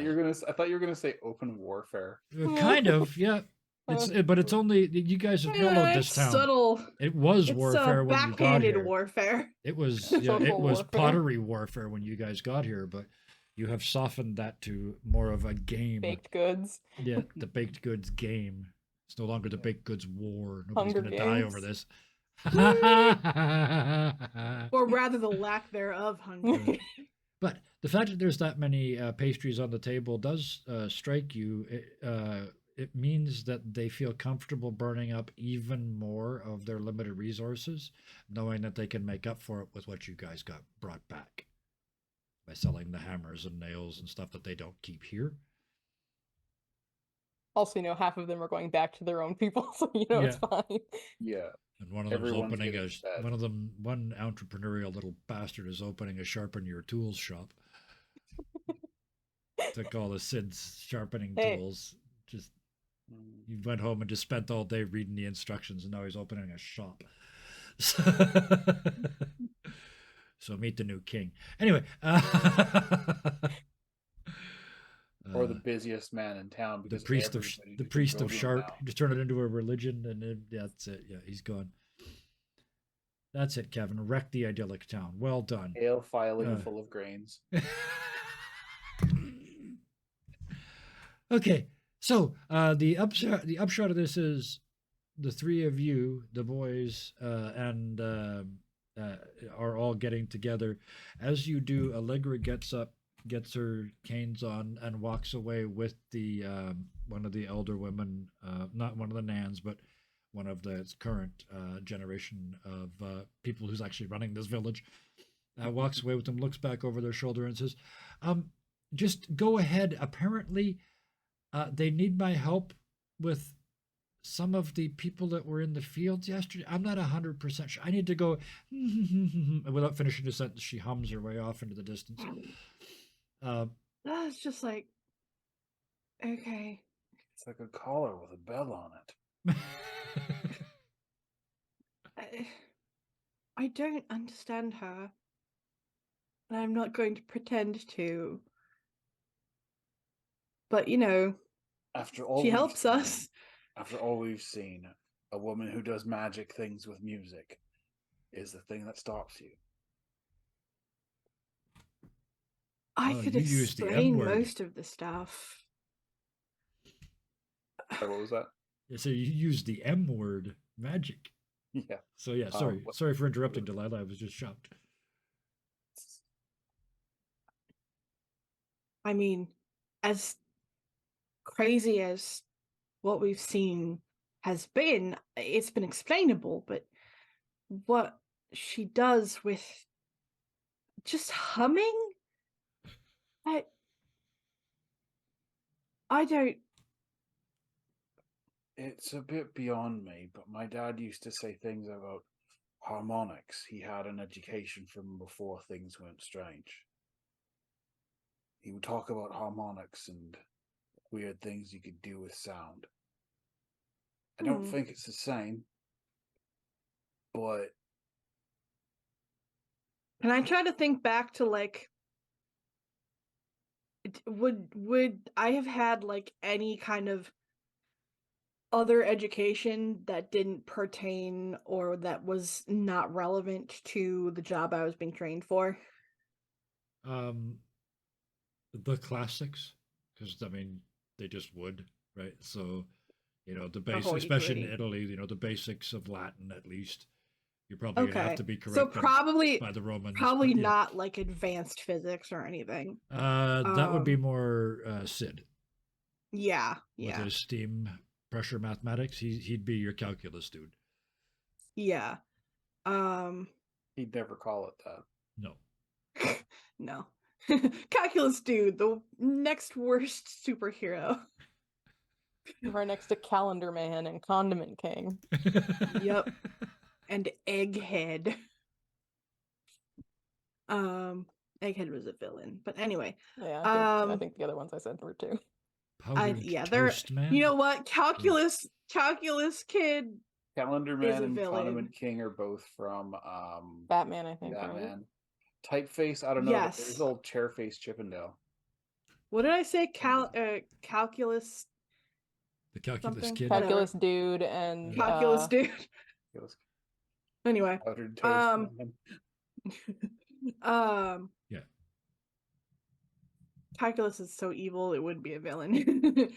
thought you were gonna say open warfare. Kind of, yeah. But it's only you guys have mellowed this town. Subtle. It was warfare when you got backhanded here. warfare. It was pottery warfare when you guys got here, but you have softened that to more of a game. Baked goods. Yeah, the baked goods game. It's no longer the baked goods war. Nobody's going to die over this. Or rather, the lack thereof, hunger. But the fact that there's that many pastries on the table does strike you. It means that they feel comfortable burning up even more of their limited resources, knowing that they can make up for it with what you guys got brought back by selling the hammers and nails and stuff that they don't keep here. Also, half of them are going back to their own people, so it's fine. Yeah. And one of them's opening one entrepreneurial little bastard is opening a sharpen your tools shop. Took all the Sid's sharpening tools. Just he went home and just spent all day reading the instructions, and now he's opening a shop. So meet the new king. Anyway. Or the busiest man in town. The priest of sharp. Just turn it into a religion, and that's it. Yeah, he's gone. That's it, Kevin. Wreck the idyllic town. Well done. Ale filing full of grains. Okay, so the upshot of this is the three of you, the boys, and are all getting together. As you do, Allegra gets up, gets her canes on, and walks away with the one of the elder women, not one of the Nans, but one of the current generation of people who's actually running this village. Walks away with them, looks back over their shoulder, and says, "Just go ahead. Apparently, they need my help with some of the people that were in the fields yesterday. I'm not 100% sure. I need to go." And without finishing the sentence, she hums her way off into the distance. That's just like, okay. It's like a collar with a bell on it. I don't understand her, and I'm not going to pretend to. But after all she helps us. After all we've seen, a woman who does magic things with music is the thing that stops you. I could explain most of the stuff. What was that? So you used the M word, magic. Yeah. So yeah, sorry for interrupting, Delilah. I was just shocked. I mean, as crazy as what we've seen has been, it's been explainable, but what she does with just humming, I don't. It's a bit beyond me, but my dad used to say things about harmonics. He had an education from before things went strange. He would talk about harmonics and weird things you could do with sound. I don't Hmm. think it's the same, but Can I try to think back to like would I have had like any kind of other education that didn't pertain or that was not relevant to the job I was being trained for? Um, the classics, because I mean, they just would, right? So, the The base, hoity especially in toity. Italy, the basics of Latin at least. You're probably gonna have Okay. to be So corrected by the Romans, probably but yeah, not like advanced physics or anything. that would be more Sid Yeah, with yeah. his steam pressure mathematics. He'd be your calculus dude. Yeah. Um he'd never call it that. No, no. Calculus dude, the next worst superhero. Right next to Calendar Man and Condiment King. Yep. And Egghead. Egghead was a villain. But anyway. Yeah, I Um think the other ones I said were too. Powdered they're toast man. you know what? Calculus kid Calendar is Man a and villain. Condiment King are both from Batman, I think, right? Batman. Typeface, I don't know, but there's Yes. old Chairface Chippendale. What did I say? Calculus The calculus something? kid. Whatever. Calculus Dude and Calculus dude. It was Anyway. Powdered Toast Man. Yeah. Calculus is so evil it would be a villain.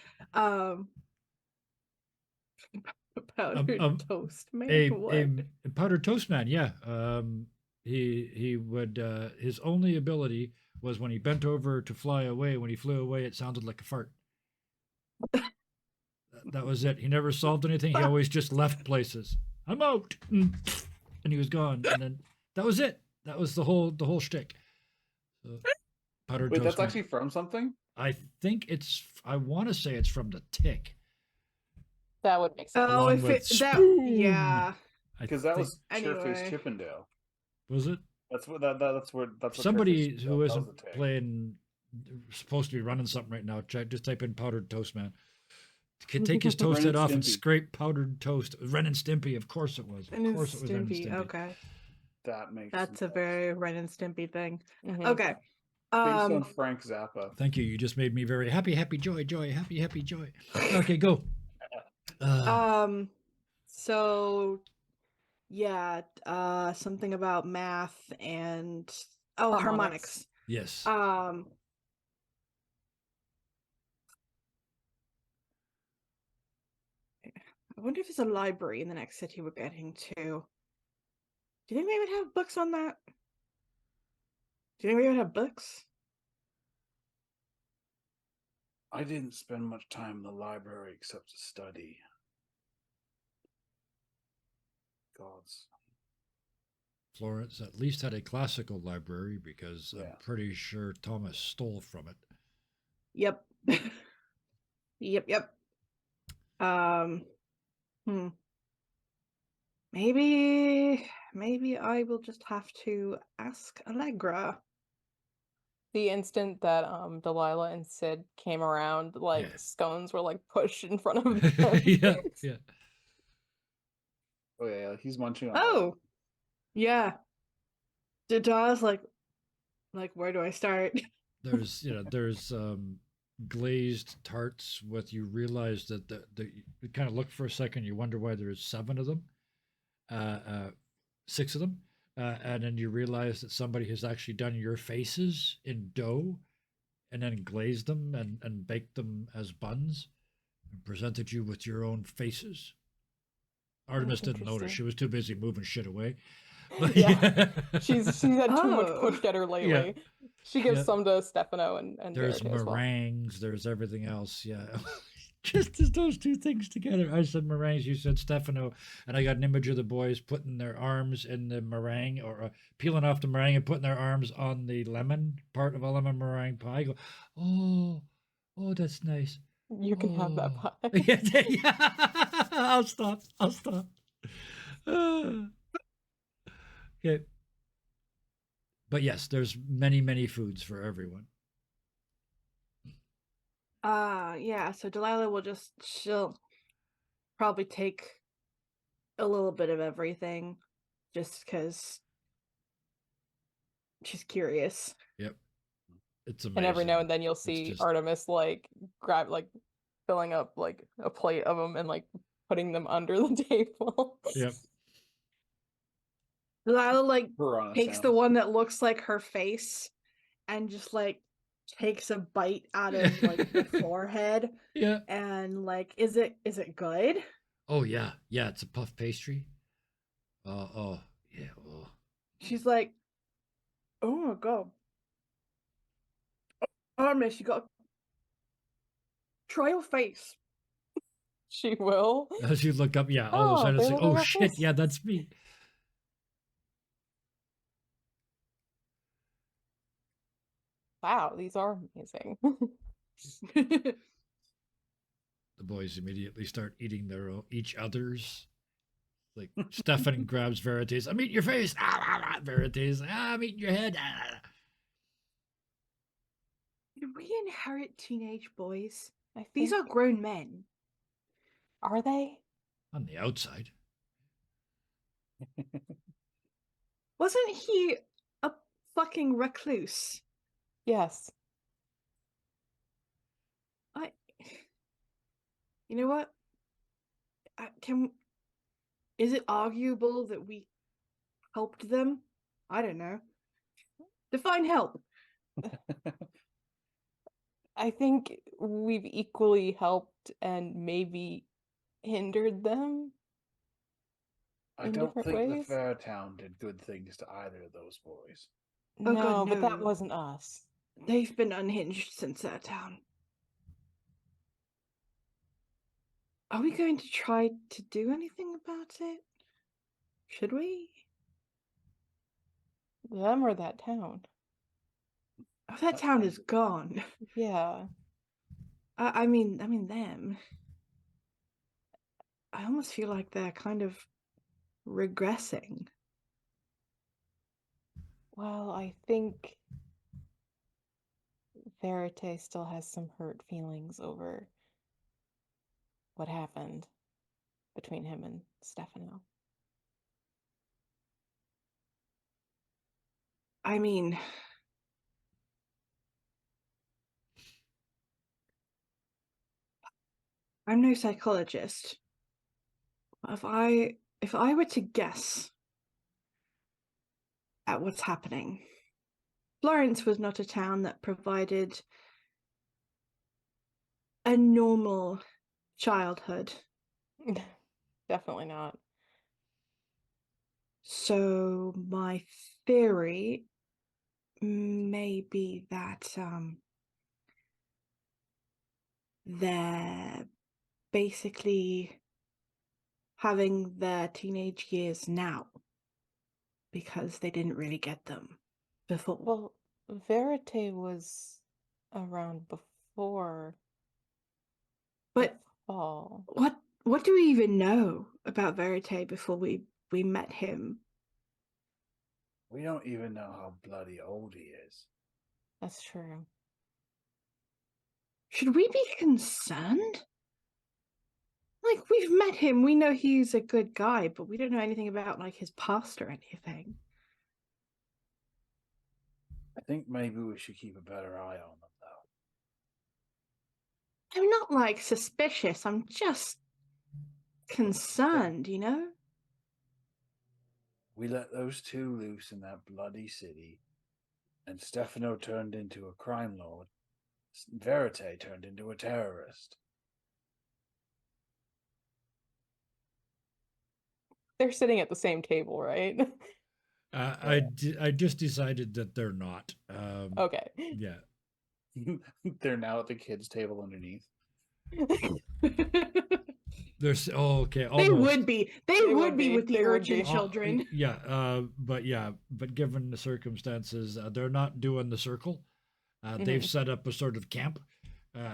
Powdered toast man. What? Powdered toast man. Yeah. He would his only ability was when he bent over to fly away. When he flew away, it sounded like a fart. That was it. He never solved anything. He always just left places. I'm out, and he was gone. And then that was it. That was the whole shtick. So, powdered Wait, toast that's man. actually from something? I think I want to say it's from the Tick. that would make sense. Oh, Along if with it that Spoon. yeah. Because that think- was Chairface Anyway. Chippendale. was it That's what somebody Chairface who Chippendale isn't does the Tick. playing supposed to be running something right now. Just type in powdered toast man. Can take his toast Ren head and off and Stimpy. scrape powdered toast. Ren and Stimpy, of course it was. Of And course it was Ren and Stimpy. Stimpy. Okay. That makes That's a sense. very Ren and Stimpy thing. Mhm. Okay. Based on Frank Zappa. Thank you. You just made me very happy, joy, happy, joy. Okay, go. So yeah, something about math and harmonics. Yes. I wonder if there's a library in the next city we're getting to. Do you think we would have books on that? Do you think we would have books? I didn't spend much time in the library except to study. Gods. Florence at least had a classical library because Yeah. I'm pretty sure Thomas stole from it. Yep. Yep. Maybe I will just have to ask Allegra. The instant that Delilah and Sid came around, like Yeah. scones were like pushed in front of them. yeah. Oh yeah, he's munching on. Oh, yeah. Delilah's like, where do I start? There's glazed tarts with you realize that you kind of look for a second, you wonder why there's 7 of them, 6 of them, and then you realize that somebody has actually done your faces in dough and then glazed them and baked them as buns and presented you with your own faces. Artemis didn't notice. interesting. She was too busy moving shit away. But Yeah. She's had too much Oh. pushed at her lately. She gives Yeah. some to Stefano and there's Derek as well. meringues, there's everything else. Yeah. Just as those two things together. I said meringues, you said Stefano, and I got an image of the boys putting their arms in the meringue or peeling off the meringue and putting their arms on the lemon part of a lemon meringue pie. I go, oh, that's nice. You can have that Oh. pie. Yeah. I'll stop. I'll stop. Okay. But yes, there's many, many foods for everyone. Yeah, so Delilah she'll probably take a little bit of everything just because she's curious. Yep. It's amazing. And every now and then you'll It's see just- Artemis like grab like filling up like a plate of them and like putting them under the table. Yep. Delilah like Piranha takes the sounds. one that looks like her face and just like takes a bite out of like the forehead Yeah. and like is it good? Oh yeah. Yeah, it's a puff pastry. Oh, yeah. Oh. She's like, oh my god. Artemis, you gotta try your face. She will. As you look up, yeah, all of a Oh, sudden it's they like, look oh like shit, this. yeah, that's me. Wow, these are amazing. The boys immediately start eating each other's. Like Stefan grabs Veritas. I'm eating your face. Veritas. I'm eating your head. Did we inherit teenage boys? I These think- are grown men. Are they? On the outside. Wasn't he a fucking recluse? Yes. You know what? Is it arguable that we helped them? I don't know. Define help. I think we've equally helped and maybe hindered them. I In don't different think ways? the Fairtown did good things to either of those boys. Oh, No, God, but that no. wasn't us. They've been unhinged since that town. Are we going to try to do anything about it? Should we? Them or that town? Oh, that town is gone. Yeah. I mean them. I almost feel like they're kind of regressing. Well, I think Verite still has some hurt feelings over what happened between him and Stefano. I mean, I'm no psychologist. If I were to guess at what's happening, Florence was not a town that provided a normal childhood. Definitely not. So my theory may be that they're basically having their teenage years now because they didn't really get them before. Well, Verite was around before But the fall. what do we even know about Verite before we met him? We don't even know how bloody old he is. That's true. Should we be concerned? Like, we've met him, we know he's a good guy, but we don't know anything about like his past or anything. I think maybe we should keep a better eye on them, though. I'm not like suspicious, I'm just concerned, you know? We let those two loose in that bloody city, and Stefano turned into a crime lord. Verite turned into a terrorist. They're sitting at the same table, right? I just decided that they're not. Okay. Yeah. They're now at the kids' table underneath. There's okay. They Almost. would be. They would be with the They would urchin be. children. But given the circumstances, they're not doing the circle. They've set up a sort of camp,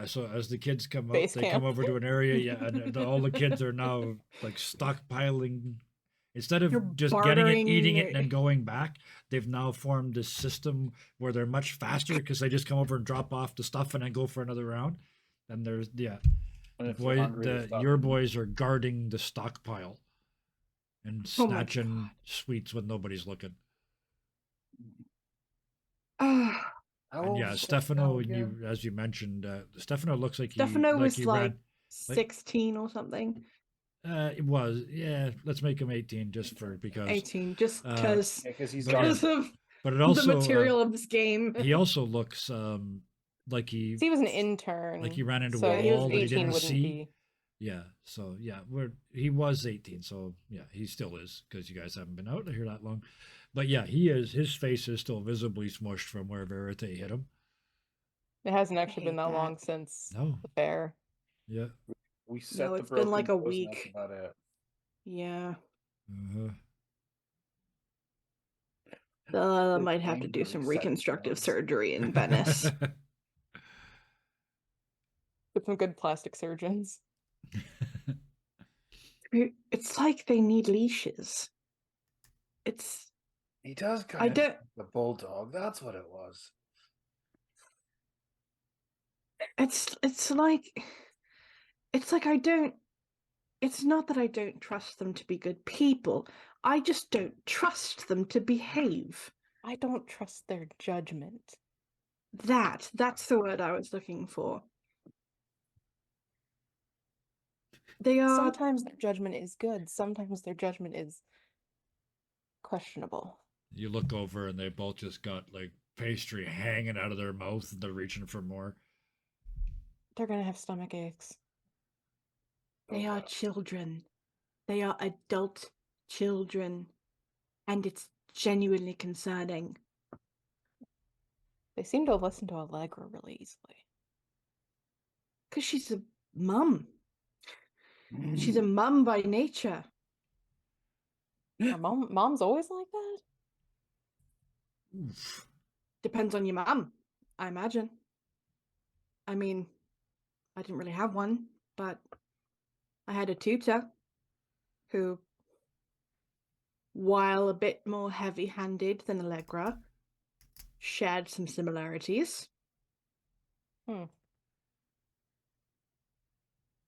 So as the kids come up, Base they camp. come over to an area, yeah, and all the kids are now like stockpiling. Instead of You're just getting it, bartering eating it, and your- then going back, they've now formed this system where they're much faster because they just come over and drop off the stuff and then go for another round. And there's And the if they're hungry, they stop your and eat. boys are guarding the stockpile and Oh my snatching God. sweets when nobody's looking. Ah, How And old yeah, is Stefano, again? as you mentioned, Stefano looks like Stefano was he like ran. Like, 16 or something. It was, yeah. Let's make him 18 just for because. 18, just Uh, because Yeah, because he's But yeah. dark. of But it the also material of this game. he also looks like So he was an intern. he ran into so a he was wall that he 18 didn't wouldn't see. be. Yeah, so yeah, he was 18, so yeah, he still is because you guys haven't been out here that long. But yeah, he is. His face is still visibly smushed from where Verite hit him. It hasn't actually been hate that that. long since No, the fair. yeah, We set the it's been like broken a nose and week. That's about it. Yeah. uh-huh. I Good might have to time do to some reset the reconstructive nose. surgery in Venice. With some good plastic surgeons. It's like they need leashes. It's He does I kind of don't the bulldog. That's what it was. it's like I don't it's not that I don't trust them to be good people. I just don't trust them to behave. I don't trust their judgment. That's the word I was looking for. They are Sometimes their judgment is good. Sometimes their judgment is questionable. You look over and they both just got like pastry hanging out of their mouth and they're reaching for more. They're gonna have stomach aches. They are children. They are adult children. And it's genuinely concerning. They seem to listen to Allegra really easily. Because she's a mum. She's Mm. a mum by nature. Are mom's always like that? Oof. Depends on your mum, I imagine. I mean, I didn't really have one, but I had a tutor who, while a bit more heavy-handed than Allegra, shared some similarities.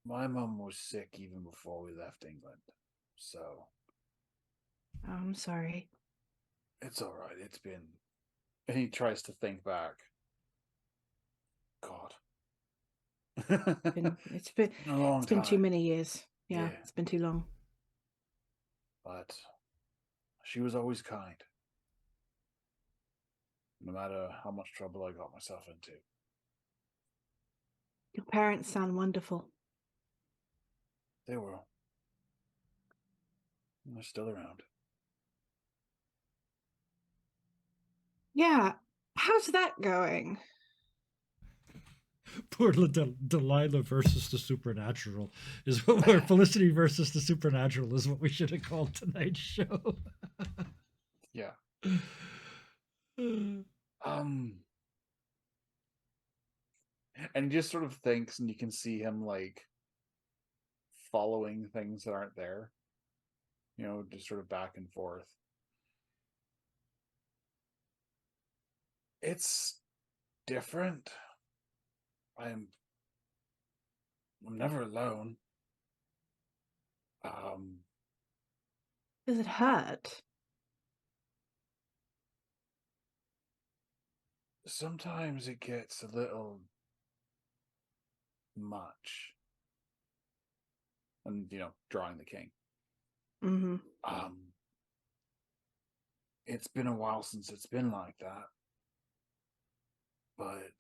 My mum was sick even before we left England, so Oh, I'm sorry. it's all right. It's been. And he tries to think back. God. It's been a long it's been too time. many years. Yeah, Yeah. it's been too long. But she was always kind. No matter how much trouble I got myself into. Your parents sound wonderful. They were. And they're still around. Yeah, how's that going? Poor Delilah versus the supernatural is what we're Felicity versus the supernatural is what we should have called tonight's show. Yeah. Mm. And he just sort of thinks, and you can see him like following things that aren't there. You know, just sort of back and forth. It's different. I'm never alone. Does it hurt? Sometimes it gets a little much. And, you know, drawing the king. Mm-hmm. It's been a while since it's been like that. But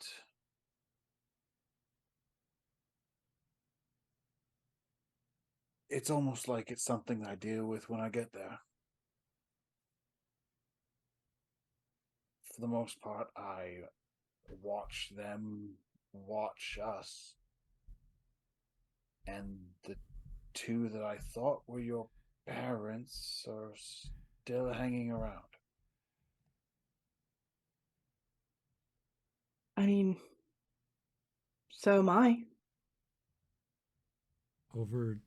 it's almost like it's something I deal with when I get there. For the most part, I watch them watch us. And the two that I thought were your parents are still hanging around. I mean, So am I. Over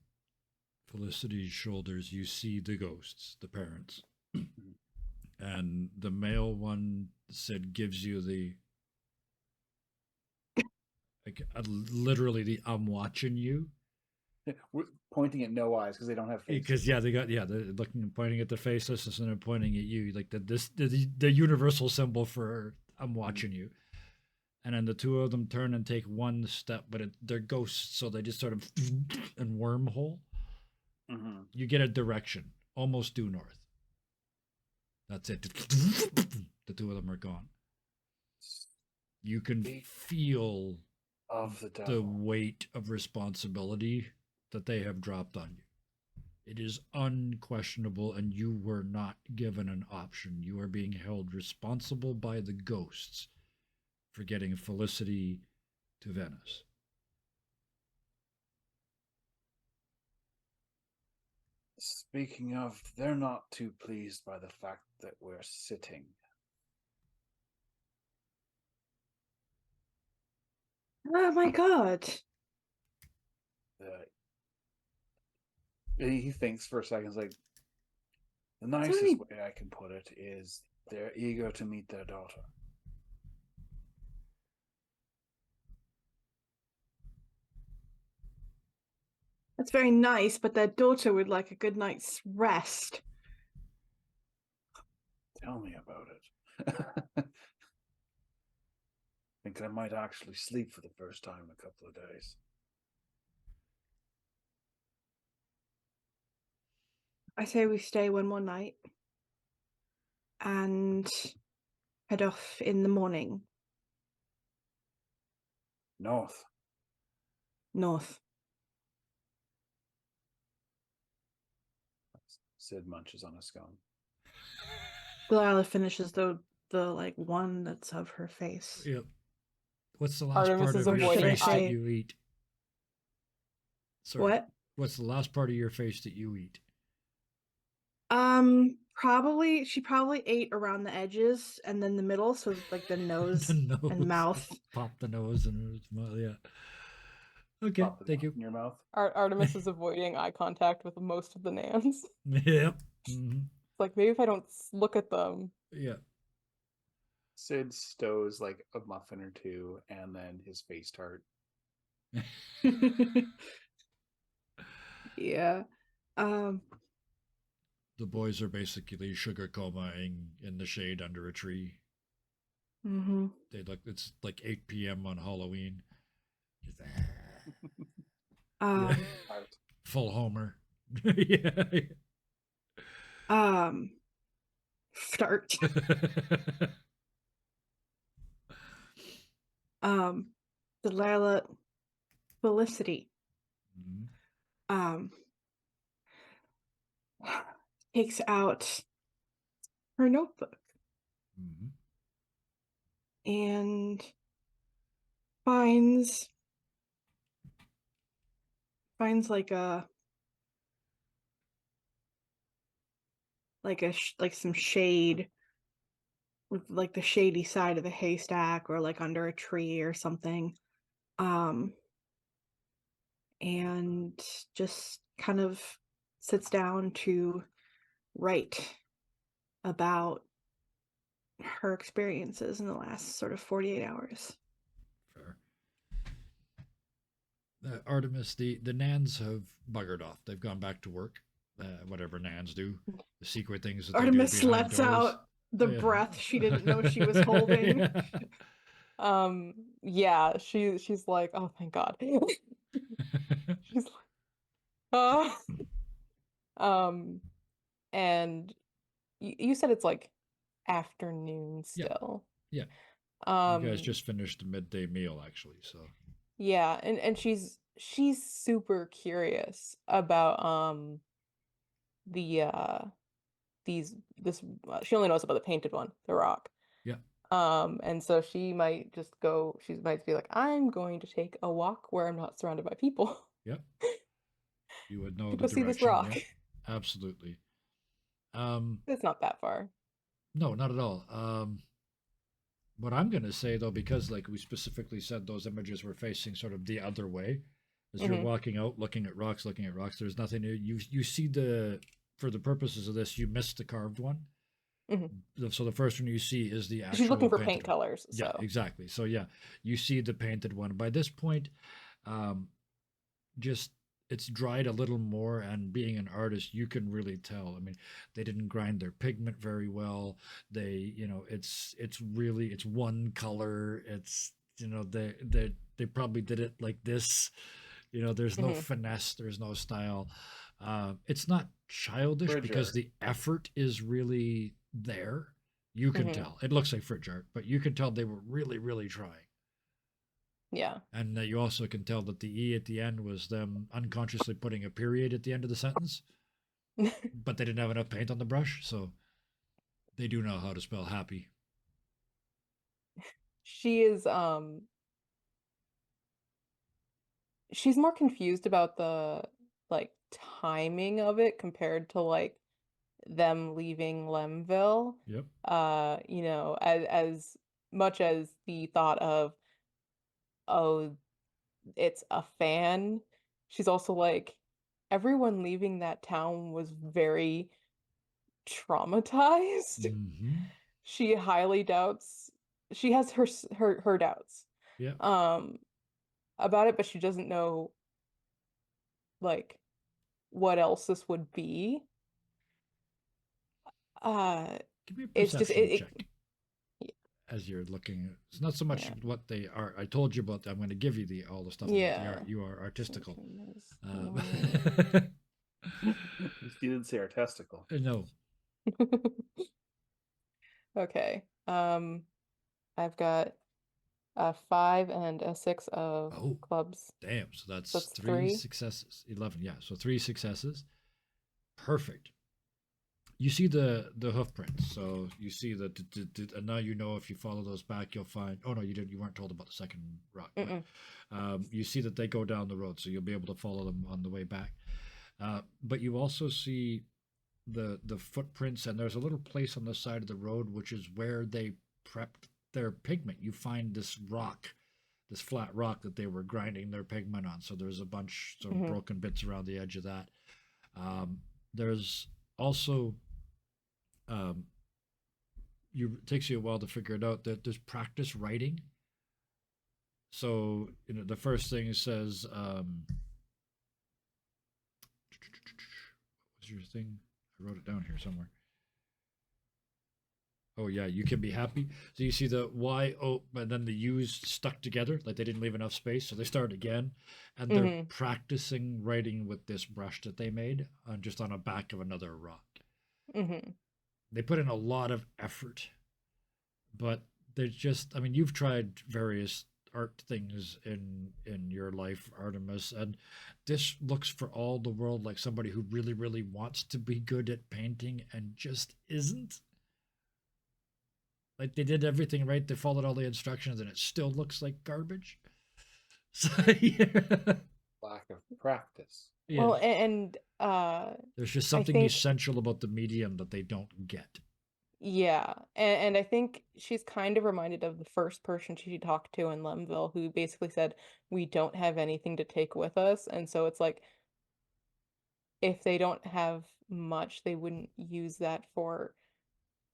Felicity's shoulders, you see the ghosts, the parents. And the male one said gives you the literally the I'm watching you. We're pointing at no eyes because they don't have faces. Because they're looking and pointing at the faceless and they're pointing at you, like the universal symbol for I'm watching you. And then the two of them turn and take one step, but they're ghosts, so they just sort of and wormhole. Mhm. You get a direction, almost due north. That's it. The two of them are gone. You can feel Of the the devil. weight of responsibility that they have dropped on you. It is unquestionable, and you were not given an option. You are being held responsible by the ghosts for getting Felicity to Venice. Speaking of, they're not too pleased by the fact that we're sitting. Oh my god. He thinks for a second. He's like, the Sorry. nicest way I can put it is they're eager to meet their daughter. That's very nice, but their daughter would like a good night's rest. Tell me about it. Think I might actually sleep for the first time in a couple of days. I say we stay one more night and head off in the morning North. north. Sid munches on a scone. Delilah finishes the like one that's of her face. Yep. What's the last Artemis part is of your avoiding face that eye- you eat? Sorry. What? What's the last part of your face that you eat? Probably she probably ate around the edges and then the middle, so like the nose, The nose. and mouth. Pop the nose and yeah. Okay, Pop it thank you. in your mouth. Artemis is avoiding eye contact with most of the Nans. Yep. Mm-hmm. It's like, maybe if I don't look at them. Yeah. Sid stows like a muffin or two and then his face tart. Yeah. The boys are basically sugar comaing in the shade under a tree. Mm-hmm. It's like 8 p.m. on Halloween. Just, Um, Tart. full Homer. Yeah. start. Delilah, Felicity, Mhm. takes out her notebook Mhm. and finds like some shade with like the shady side of the haystack or like under a tree or something, and just kind of sits down to write about her experiences in the last sort of 48 hours. Fair. Artemis, the Nans have buggered off. They've gone back to work. Whatever Nans do, the secret things that Artemis they do behind lets doors. out the Yeah. breath she didn't know she was holding. Yeah, she's like, oh, thank God. She's like, and you said it's like afternoon Yeah. still. Yeah. You guys just finished a midday meal, actually. So yeah, and she's super curious about the she only knows about the painted one, the rock. yeah, And so she might be like, I'm going to take a walk where I'm not surrounded by people yep. You would know to the go see this direction. rock. Yeah, absolutely. It's not that far. No, not at all. What I'm going to say though, because like we specifically said those images were facing sort of the other way, as you're Mhm. walking out, looking at rocks, there's nothing new. You see for the purposes of this, you missed the carved one. Mhm. So the first one you see is the She's looking actual for painted paint one. colors, Yeah, so exactly. So yeah, you see the painted one. By this point, um, just it's dried a little more, and being an artist you can really tell. I mean, they didn't grind their pigment very well. They, it's really, it's one color. It's, they probably did it like this. There's no mhm, finesse, there's no style. It's not childish because Bridger. the effort is really there. You can mhm, tell it looks like fridge art, but you can tell they were really, really trying. yeah. And you also can tell that the E at the end was them unconsciously putting a period at the end of the sentence, but they didn't have enough paint on the brush, so they do know how to spell happy. She is, she's more confused about the, like, timing of it compared to, like, them leaving Lemville. Yep. As much as the thought of, "Oh, it's a fan," she's also like, "Everyone leaving that town was very traumatized." Mm-hmm. She highly doubts she has her doubts, Yep. um, about it, but she doesn't know, like, what else this would be. Uh, Give me a it's just perception it check as you're looking. It's not so much yeah. what they are. I told you about. I'm going to give you all the stuff about the Yeah. art. You are artistical. Um, You didn't say our testicle. no. Okay. I've got a 5 and a 6 of Oh, clubs. damn. So that's That's three 3. successes. 11. Yeah. So 3 successes. Perfect. You see the hoof prints. So you see and now you know if you follow those back, you'll find. Oh no, you didn't. You weren't told about the second rock, but Mm-mm. you see that they go down the road, so you'll be able to follow them on the way back. But you also see the footprints, and there's a little place on the side of the road which is where they prepped their pigment. You find this rock, this flat rock that they were grinding their pigment on. So there's a bunch of Mm-hmm. broken bits around the edge of that. There's also um, it takes you a while to figure it out that there's practice writing. So the first thing says, what was your thing? I wrote it down here somewhere. Oh yeah, you can be happy. So you see the Y O, but then the U's stuck together, like they didn't leave enough space, so they start again, and they're Mm-hmm. practicing writing with this brush that they made on just on a back of another rock. Mm-hmm. They put in a lot of effort, but they're just. I mean, you've tried various art things in your life, Artemis, and this looks for all the world like somebody who really, really wants to be good at painting and just isn't. Like they did everything right, they followed all the instructions, and it still looks like garbage. So yeah, Lack of practice. Well, yeah. There's just I something think, essential about the medium that they don't get. yeah, and I think she's kind of reminded of the first person she talked to in Lemville who basically said, "We don't have anything to take with us," and so it's like if they don't have much, they wouldn't use that for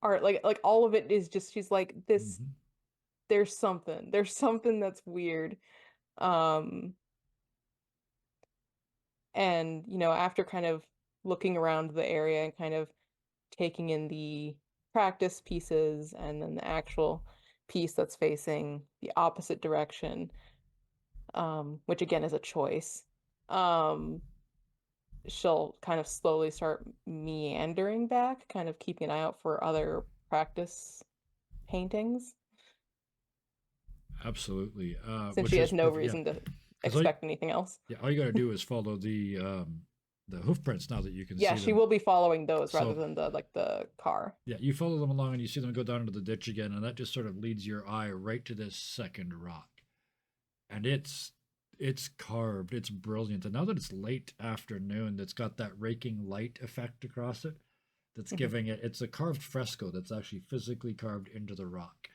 art. Like all of it is just she's like this. Hmm. There's something that's weird. Um, and after kind of looking around the area and kind of taking in the practice pieces and then the actual piece that's facing the opposite direction, which again is a choice. Um, she'll kind of slowly start meandering back, kind of keeping an eye out for other practice paintings, Absolutely. since Which she has is no perfect. Yeah, reason to because expect anything else. all you got to do is follow the hoof prints now that you can Yeah, see she them. will be following those rather So than the car. yeah, you follow them along and you see them go down into the ditch again, and that just sort of leads your eye right to this second rock, and it's carved, it's brilliant. And now that it's late afternoon, that's got that raking light effect across it, that's Mhm. giving it's a carved fresco that's actually physically carved into the rock.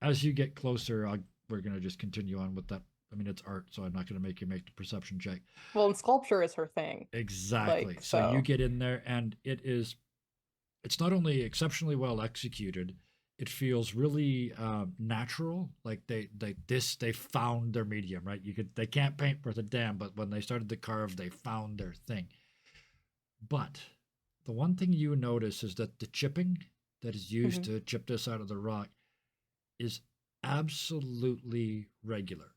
As you get closer, we're going to just continue on with that. I mean, it's art, so I'm not going to make you make the perception check. Well, and sculpture is her thing. Exactly. Like, So you so. get in there, and it's not only exceptionally well executed, it feels really natural. Like they found their medium, right? They can't paint worth a damn, but when they started to carve, they found their thing. But the one thing you notice is that the chipping that is used Mhm. to chip this out of the rock is absolutely regular.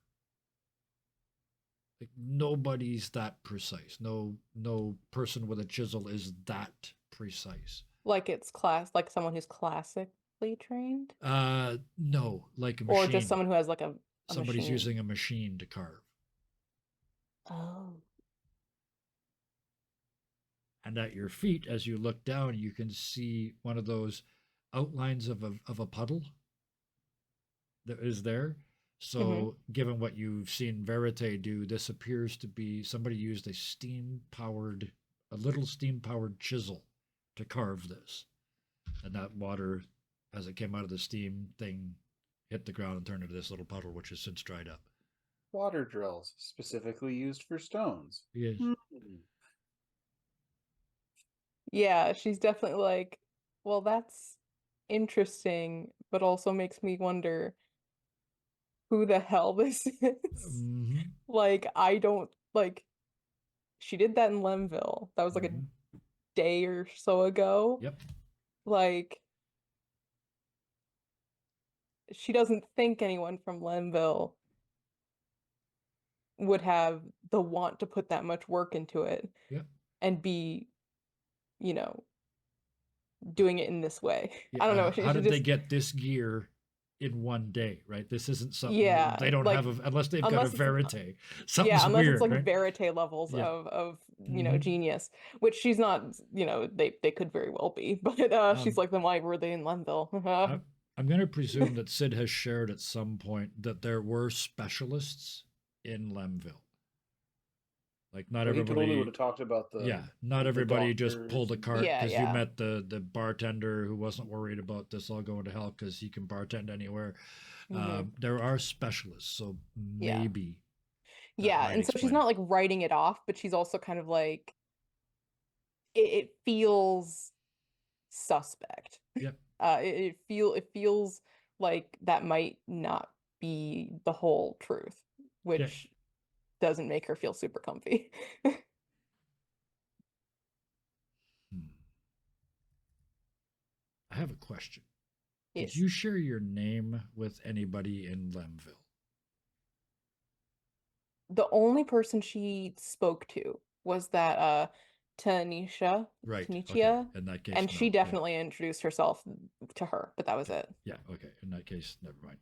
Like nobody's that precise. No person with a chisel is that precise. Like like someone who's classically trained, No, like a or machine. just someone who has like a Somebody's machine. using a machine to carve. Oh. And at your feet, as you look down, you can see one of those outlines of a puddle that is there. So, given what you've seen Verite do, this appears to be somebody used a little steam powered chisel to carve this. And that water, as it came out of the steam thing, hit the ground and turned into this little puddle, which has since dried up. Water drills, specifically used for stones. Yes. Yeah, she's definitely like, well, that's interesting, but also makes me wonder who the hell this is. Mm-hmm. Like, I don't like she did that in Lemville. That was like Mhm. a day or so ago. Yep. Like, she doesn't think anyone from Lemville would have the want to put that much work into it Yep. and be, you know, doing it in this way. Yeah, I don't know. how did they get this gear in one day, right? This isn't something Yeah, they don't like, have unless they've got a unless it's verite. Something's yeah, unless weird, it's like right? verite levels Yeah. of you know, Mhm. genius, which she's not, you know, they could very well be, but she's like, then why were they in Lemville? I'm going to presume that Sid has shared at some point that there were specialists in Lemville. Like not Well, he totally everybody would have talked about the not everybody just doctors pulled a and- cart Yeah, because yeah. you met the bartender who wasn't worried about this all going to hell because he can bartend anywhere. Mhm. There are specialists, so Yeah. maybe that Yeah, might and so she's explain not it. like writing it off, but she's also kind of like it feels suspect. Yep. It feels like that might not be the whole truth, which doesn't make her feel super comfy. Hmm. I have a question. Yes. Did you share your name with anybody in Lemville? The only person she spoke to was that Tanisha, Right. Okay. Tanichia, In that case, and she no. definitely introduced herself to her, but that was it. Yeah. Okay. In that case, never mind.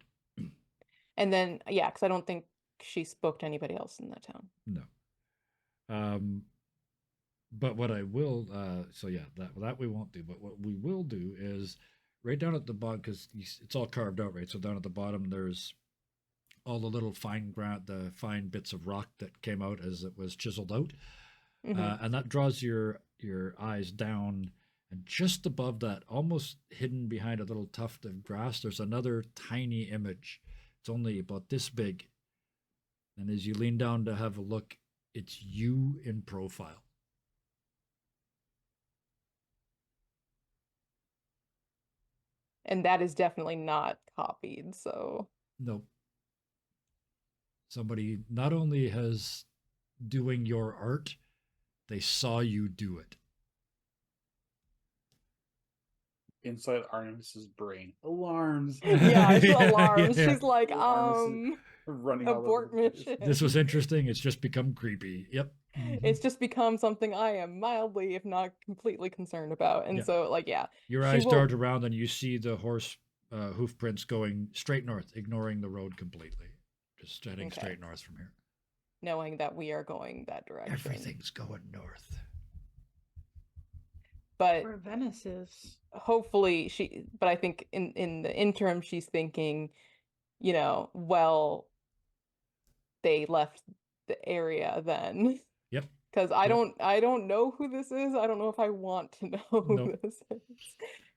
And then yeah, because I don't think she spoke to anybody else in that town. No. But what I will, so yeah, that we won't do. But what we will do is right down at the bottom, because it's all carved out, right? So down at the bottom, there's all the little the fine bits of rock that came out as it was chiseled out, and that draws your eyes down. And just above that, almost hidden behind a little tuft of grass, there's another tiny image. It's only about this big. And as you lean down to have a look, it's you in profile. And that is definitely not copied, so Nope. Somebody not only has doing your art, they saw you do it. inside Artemis's brain. Alarms. yeah, it's alarms. Yeah. She's like, Alarms. Running all abort over the place. mission. This was interesting. It's just become creepy. Yep. It's just become something I am mildly, if not completely, concerned about. And Yeah. so, like, yeah. Your she eyes will- dart around and you see the horse hoof prints going straight north, ignoring the road completely. Just heading Okay. straight north from here. knowing that we are going that direction. Everything's going north. But Where Venice is. hopefully but I think in the interim she's thinking, you know, well, they left the area then. Yep. Because I Yep. don't know who this is. I don't know if I want to know who Nope. this is.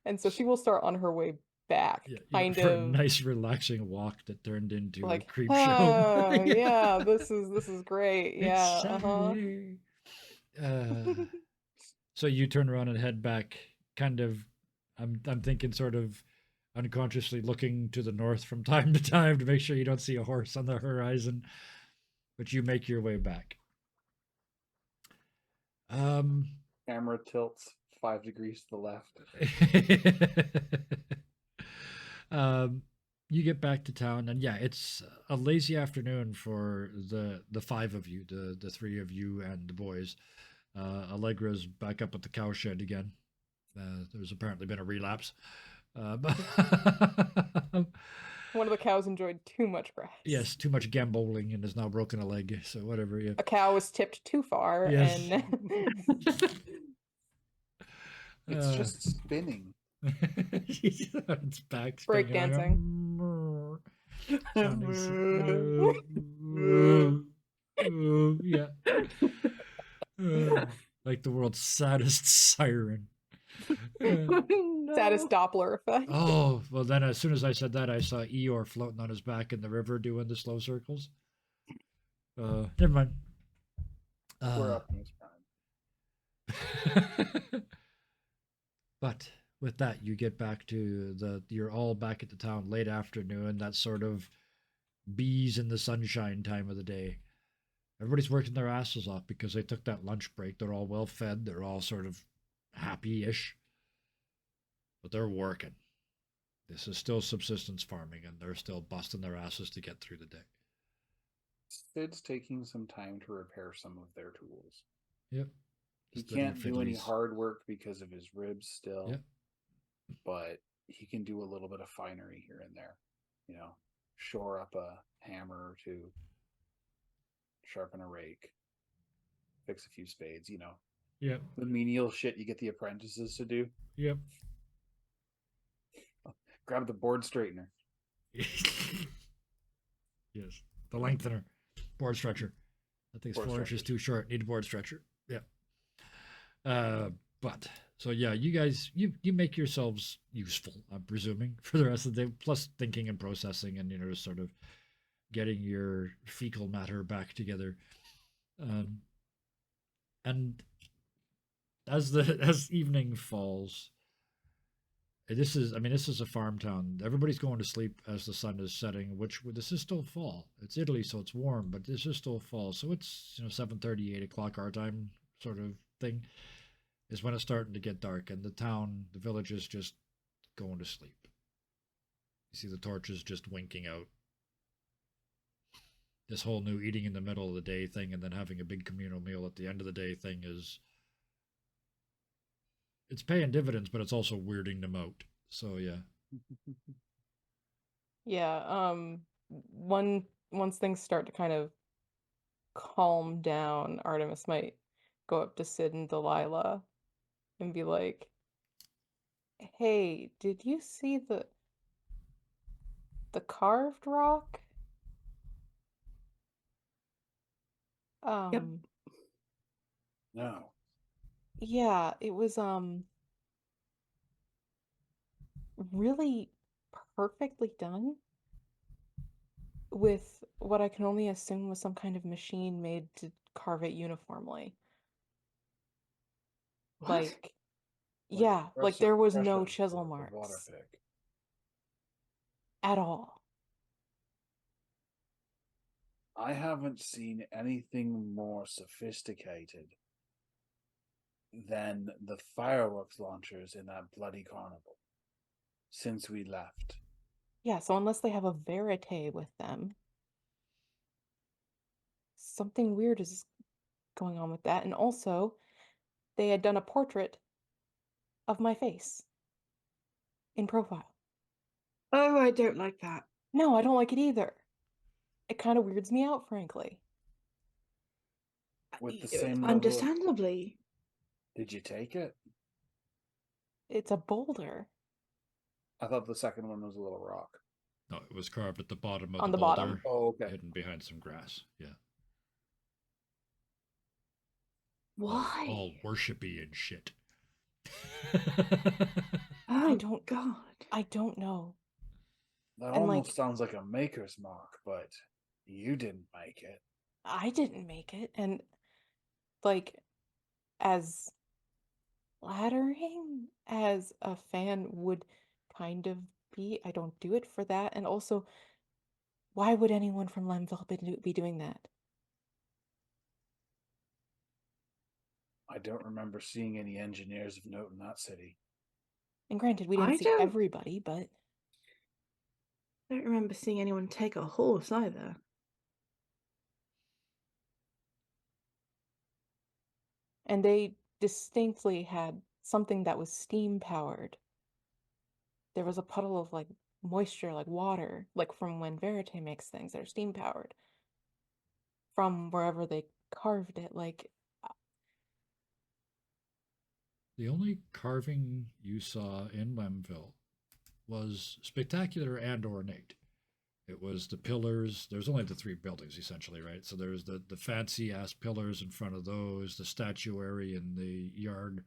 And so she will start on her way back, Yeah, kind for a of nice relaxing walk that turned into a like, creep oh show. yeah, this is great. It's Yeah, Saturday. So you turn around and head back, kind of. I'm thinking, sort of unconsciously looking to the north from time to time to make sure you don't see a horse on the horizon, but you make your way back. Camera tilts 5 degrees to the left. You get back to town, and yeah, it's a lazy afternoon for the five of you, the three of you and the boys. Allegra's back up at the cow shed again. There's apparently been a relapse. But one of the cows enjoyed too much grass. yes, too much gamboling and has now broken a leg. So whatever. Yeah. A cow was tipped too far, Yes. and It's just spinning. It's back break spinning, dancing. Yeah. Like the world's saddest siren. Saddest Doppler effect. Oh, well, then as soon as I said that, I saw Eeyore floating on his back in the river doing the slow circles. Never mind. We're Optimus Prime. But with that, you get back to you're all back at the town late afternoon, that sort of bees in the sunshine time of the day. Everybody's working their asses off because they took that lunch break. They're all well fed. They're all sort of happy-ish. But they're working. This is still subsistence farming, and they're still busting their asses to get through the day. Sid's taking some time to repair some of their tools. Yep. He Just little can't do any fiddlies. hard work because of his ribs still. Yep. But he can do a little bit of finery here and there. You know, shore up a hammer or two, sharpen a rake, fix a few spades, you know. Yep. The menial shit you get the apprentices to do. Yep. Grab the board straightener. Yes. The lengthener. Board structure. That thing's Board 4 inches structure. too short. Need a board structure. Yeah. But so yeah, you guys, you make yourselves useful, I'm presuming, for the rest of the day, plus thinking and processing and, just sort of getting your fecal matter back together. And as evening falls, this is a farm town. Everybody's going to sleep as the sun is setting, which this is still fall. It's Italy, so it's warm, but this is still fall. So it's 7:30, 8 o'clock our time sort of thing is when it's starting to get dark, and the village is just going to sleep. You see the torches just winking out. This whole new eating in the middle of the day thing and then having a big communal meal at the end of the day thing it's paying dividends, but it's also weirding them out. So yeah. Yeah, once things start to kind of calm down, Artemis might go up to Sid and Delilah and be like, "Hey, did you see the carved rock?" No. Yeah, it was really perfectly done with what I can only assume was some kind of machine made to carve it uniformly. What? Like, yeah, like there was no chisel Water marks pick. at all. I haven't seen anything more sophisticated than the fireworks launchers in that bloody carnival since we left. Yeah, so unless they have a verite with them, something weird is going on with that. And also, they had done a portrait of my face in profile. Oh, I don't like that. No, I don't like it either. It kind of weirds me out, frankly. With the same level of- Understandably. Did you take it? It's a boulder. I thought the second one was a little rock. No, it was carved at the bottom of On the the boulder, bottom. Oh, okay. hidden behind some grass. Yeah. Why? All worshipy and shit. Oh don't- God. I don't know. That And, almost like- sounds like a maker's mark, but you didn't make it. I didn't make it, and like as flattering as a fan would kind of be, I don't do it for that. And also, why would anyone from Lemville be doing that? I don't remember seeing any engineers of note in that city. And granted, we didn't I see don't- everybody, but I don't remember seeing anyone take a horse either. and they distinctly had something that was steam powered. There was a puddle of like moisture, like water, like from when Verite makes things that are steam powered from wherever they carved it. Like, The only carving you saw in Lemville was spectacular and ornate. It was the pillars. There's only the three buildings essentially, right? So there's the fancy ass pillars in front of those, the statuary in the yard.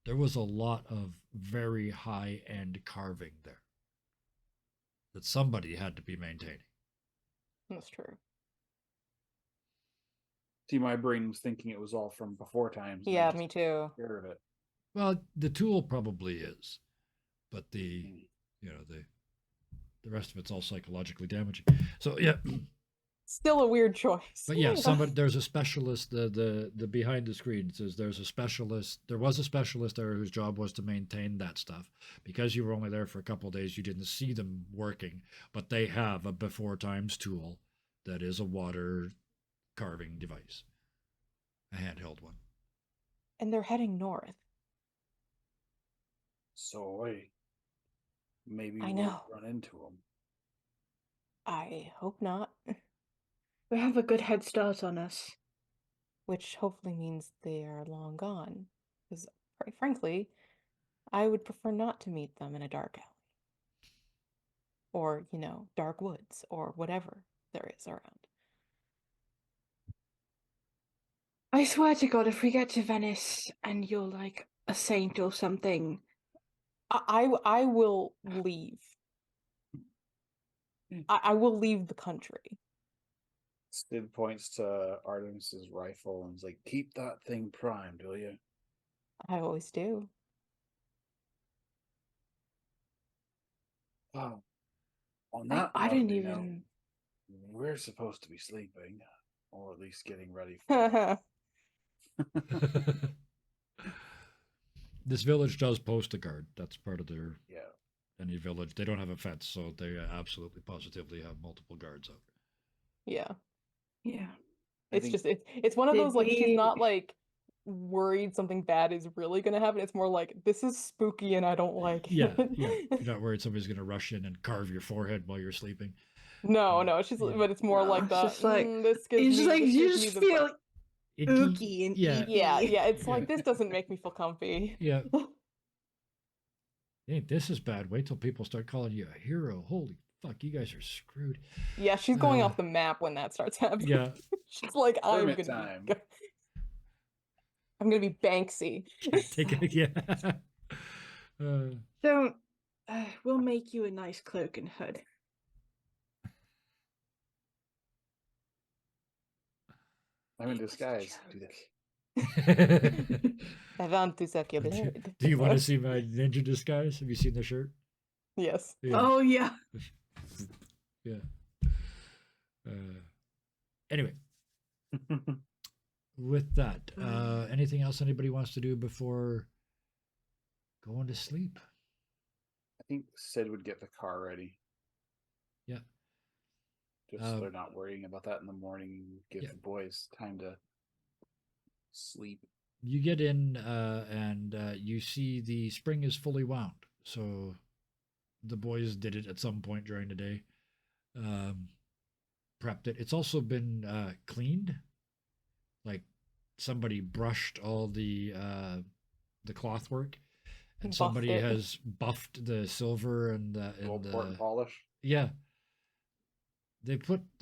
There was a lot of very high end carving there that somebody had to be maintaining. that's true. See, my brain was thinking it was all from before times. and I Yeah, just me too. Scared of it. Well, the tool probably is, but the Mm. the rest of it's all psychologically damaging. So yeah, Still a weird choice. but yeah, somebody there's a specialist. The behind the screen says there's a specialist. There was a specialist there whose job was to maintain that stuff. Because you were only there for a couple of days, you didn't see them working. But they have a before times tool that is a water carving device, a handheld one. And they're heading north. So wait, maybe I we'll know. run into them. I hope not. We have a good head start on us. Which hopefully means they are long gone. Because, quite frankly, I would prefer not to meet them in a dark alley. Or, dark woods, or whatever there is around. I swear to God, if we get to Venice and you're like a saint or something, I will leave. I will leave the country. Sid points to Artemis's rifle and is like, "Keep that thing primed, will you?" I always do. Oh, on that I didn't lovely note, even. we're supposed to be sleeping, or at least getting ready for. This village does post a guard. That's part of their Yeah, any village. They don't have a fence, so they absolutely positively have multiple guards out. Yeah. Yeah. I It's think- just it's one of Did those like she's we- not like worried something bad is really gonna happen. It's more like this is spooky and I don't like Yeah, it. yeah. You're not worried somebody's going to rush in and carve your forehead while you're sleeping. No, she's Yeah. but it's more No, like it's that. just like- This gives It's me just like this you gives me just the feel vibe." ooky and yeah, eepy. Yeah, it's Yeah. like this doesn't make me feel comfy. Yeah. Hey, this is bad. Wait till people start calling you a hero. Holy fuck, you guys are screwed. Yeah, she's going Uh, off the map when that starts happening. Yeah. She's like, I'm Hermit gonna time. be I'm gonna be Banksy. Take it. Yeah. Don't. We'll make you a nice cloak and hood. I'm in It was a disguise. Do joke. this. I want to suck your do, blood. do you want to see my ninja disguise? Have you seen the shirt? Yes. Yeah. Oh yeah. Yeah. Anyway, with that, anything else anybody wants to do before going to sleep? I think Sid would get the car ready. Yeah. Just so Um, they're not worrying about that in the morning. Give yeah. the boys time to sleep. You get in and you see the spring is fully wound. So the boys did it at some point during the day. Prepped it. It's also been cleaned. Like somebody brushed all the cloth work, and Buffed somebody it. has buffed the silver and Gold port and polish. yeah. they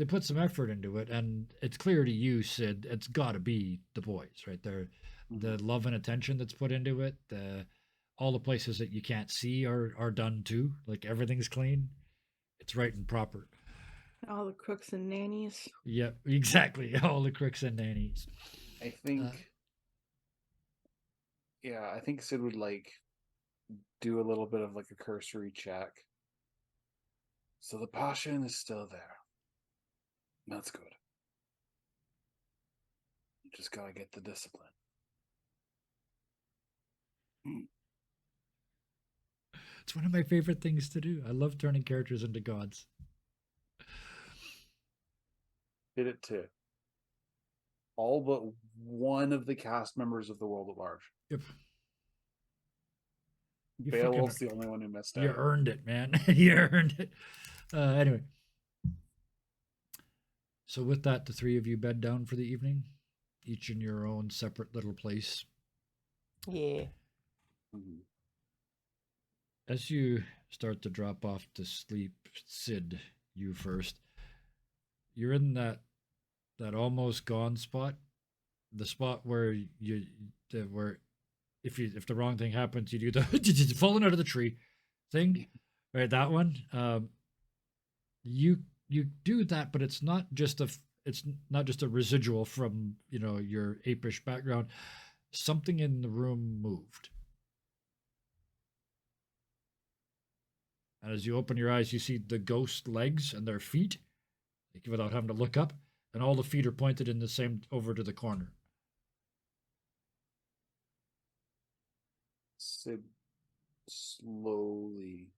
put some effort into it, and it's clear to you, Sid. It's got to be the boys, right there. The Mhm. love and attention that's put into it. The all the places that you can't see are done too. Like everything's clean. It's right and proper. All the crooks and nannies. Yep, exactly. All the crooks and nannies. I think, Uh, yeah, I think Sid would like do a little bit of like a cursory check. So the passion is still there. That's good. You just gotta get the discipline. it's one of my favorite things to do. I love turning characters into gods. Did it too. All but one of the cast members of the World at Large. Yep. You Beowulf's fucking- the only one who missed You out. earned it, man. You earned it. Anyway. So with that, the three of you bed down for the evening, each in your own separate little place. Yeah. Mhm. As you start to drop off to sleep, Sid, you first. You're in that almost gone spot, the spot where where if the wrong thing happens, you do the falling out of the tree thing, right? That one. You do that, but it's not just it's not just a residual from your apish background. Something in the room moved. And as you open your eyes, you see the ghost legs and their feet, like, without having to look up, and all the feet are pointed in the same over to the corner. Sid slowly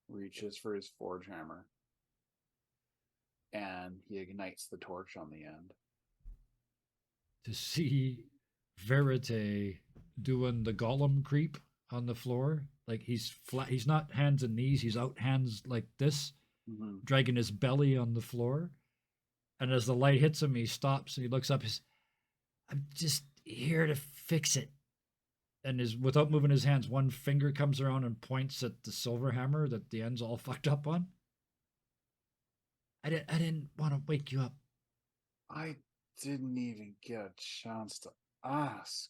reaches for his forge hammer and he ignites the torch on the end. To see Verite doing the golem creep on the floor, like he's flat. He's not hands and knees. He's out hands like this, Mm-hmm. dragging his belly on the floor. And as the light hits him, he stops and he looks up. I'm just here to fix it. And without moving his hands, one finger comes around and points at the silver hammer that the end's all fucked up on. I didn't want to wake you up. I didn't even get a chance to ask.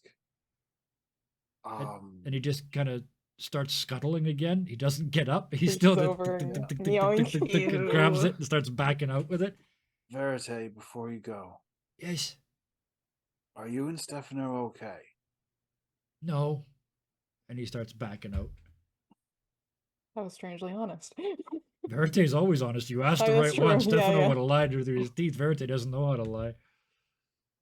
And he just kind of starts scuttling again. He doesn't get up. He's Reaches still over and and grabs Ew. it and starts backing out with it. Verite, before you go, Yes. are you and Stefano okay? No. And he starts backing out. That was strangely honest. Verite's always honest. You asked Oh, the that's right true. one. Yeah, Stefano yeah. would have lied through his teeth. Verite doesn't know how to lie.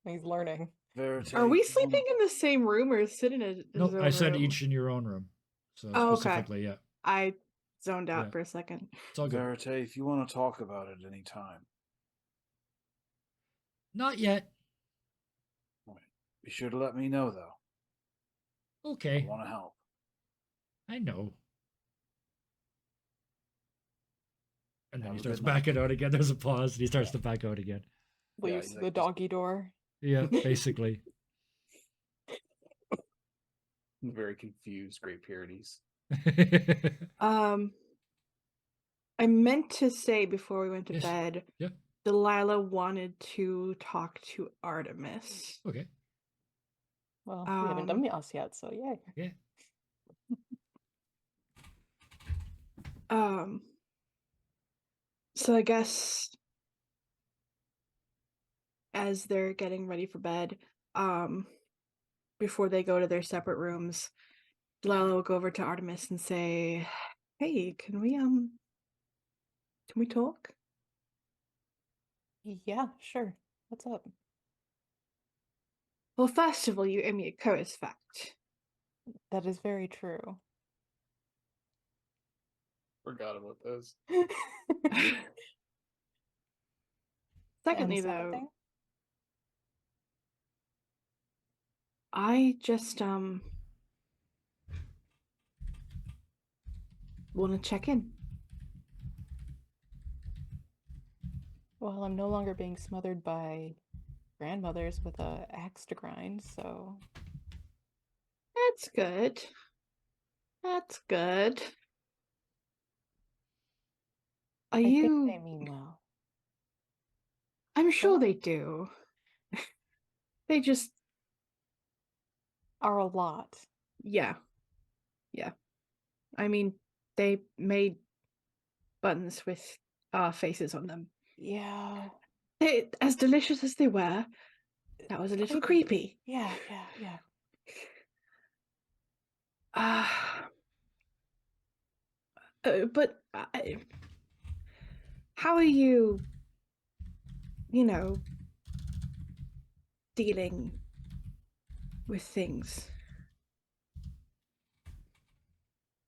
He's learning. Verite, Are we you sleeping in the same room or sitting in a Nope, I said room? each in your own room. So Oh, okay. specifically, yeah. I zoned out Yeah. for a second. It's all good. Verite, if you want to talk about it any time, Not yet. be sure to let me know, though. I Okay. want to help. I know. And then Have he a starts good night. backing out again. There's a pause, and he starts to back out again. Yeah, Leaves he's the like, doggy door. Yeah, basically. Very confused, Great Pyrenees. I meant to say before we went to Yes. bed, Yeah. Delilah wanted to talk to Artemis. Okay. Well, we haven't done Mias yet, so yay. Yeah. So I guess as they're getting ready for bed, before they go to their separate rooms, Delilah will go over to Artemis and say, "Hey, can we talk?" Yeah, sure. What's up? Well, first of all, you owe me a chorus fact. That is very true. Forgot about those. Secondly, And second though, thing? I just want to check in. Well, I'm no longer being smothered by grandmothers with a axe to grind, so That's good. That's good. Are I think you they mean well. I'm sure Well- they do. They just, Are a lot. yeah. Yeah. I mean, they made buttons with our faces on them. Yeah. As delicious as they were, that was a little creepy. Yeah. Ah. But how are you, dealing with things?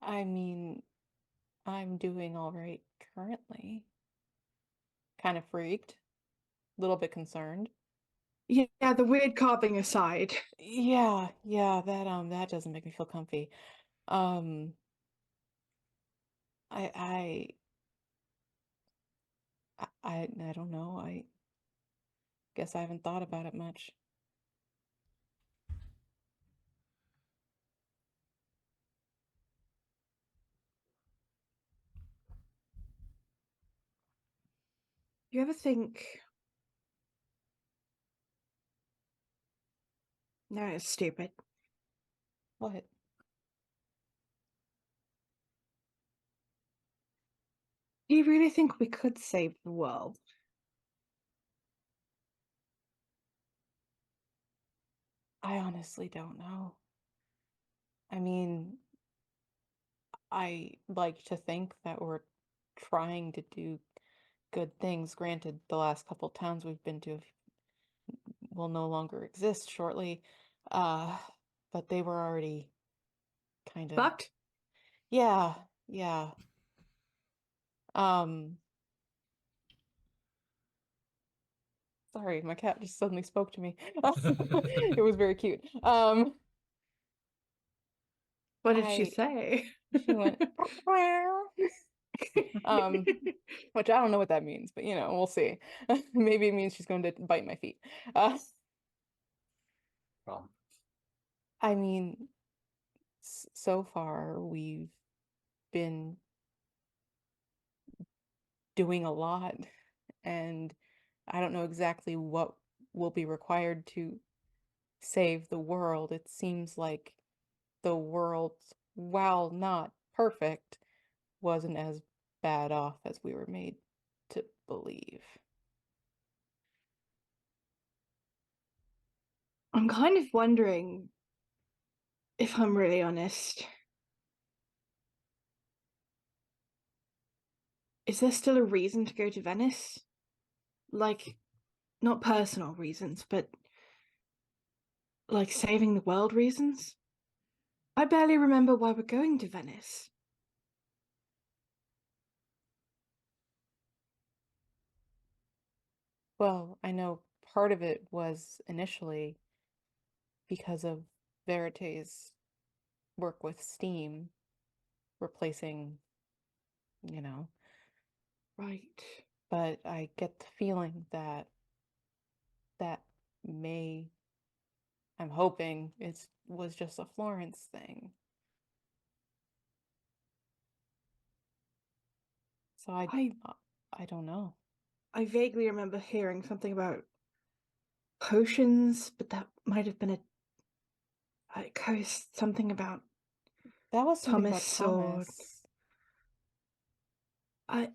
I mean, I'm doing all right currently. Kind of freaked, a little bit concerned. Yeah, the weird carving aside. Yeah, that doesn't make me feel comfy. Um, I I don't know. I guess I haven't thought about it much. You ever think, no, it's stupid. What? Do you really think we could save the world? I honestly don't know. I mean, I like to think that we're trying to do good things. Granted, the last couple towns we've been to will no longer exist shortly. Uh, but they were already kind of Fucked? yeah. Um, sorry, my cat just suddenly spoke to me. It was very cute. What did she I say? she went um, which I don't know what that means, but we'll see. Maybe it means she's going to bite my feet. Uh, Problem. I mean, so far we've been doing a lot, and I don't know exactly what will be required to save the world. It seems like the world, while not perfect, wasn't as bad off as we were made to believe. I'm kind of wondering, if I'm really honest, is there still a reason to go to Venice? Like, not personal reasons, but like saving the world reasons? I barely remember why we're going to Venice. Well, I know part of it was initially because of Verity's work with Steam, replacing, you know, Right. but I get the feeling that that may, I'm hoping it was just a Florence thing. So I I don't know. I vaguely remember hearing something about potions, but that might have been something about That was something Thomas about Sword. Thomas. I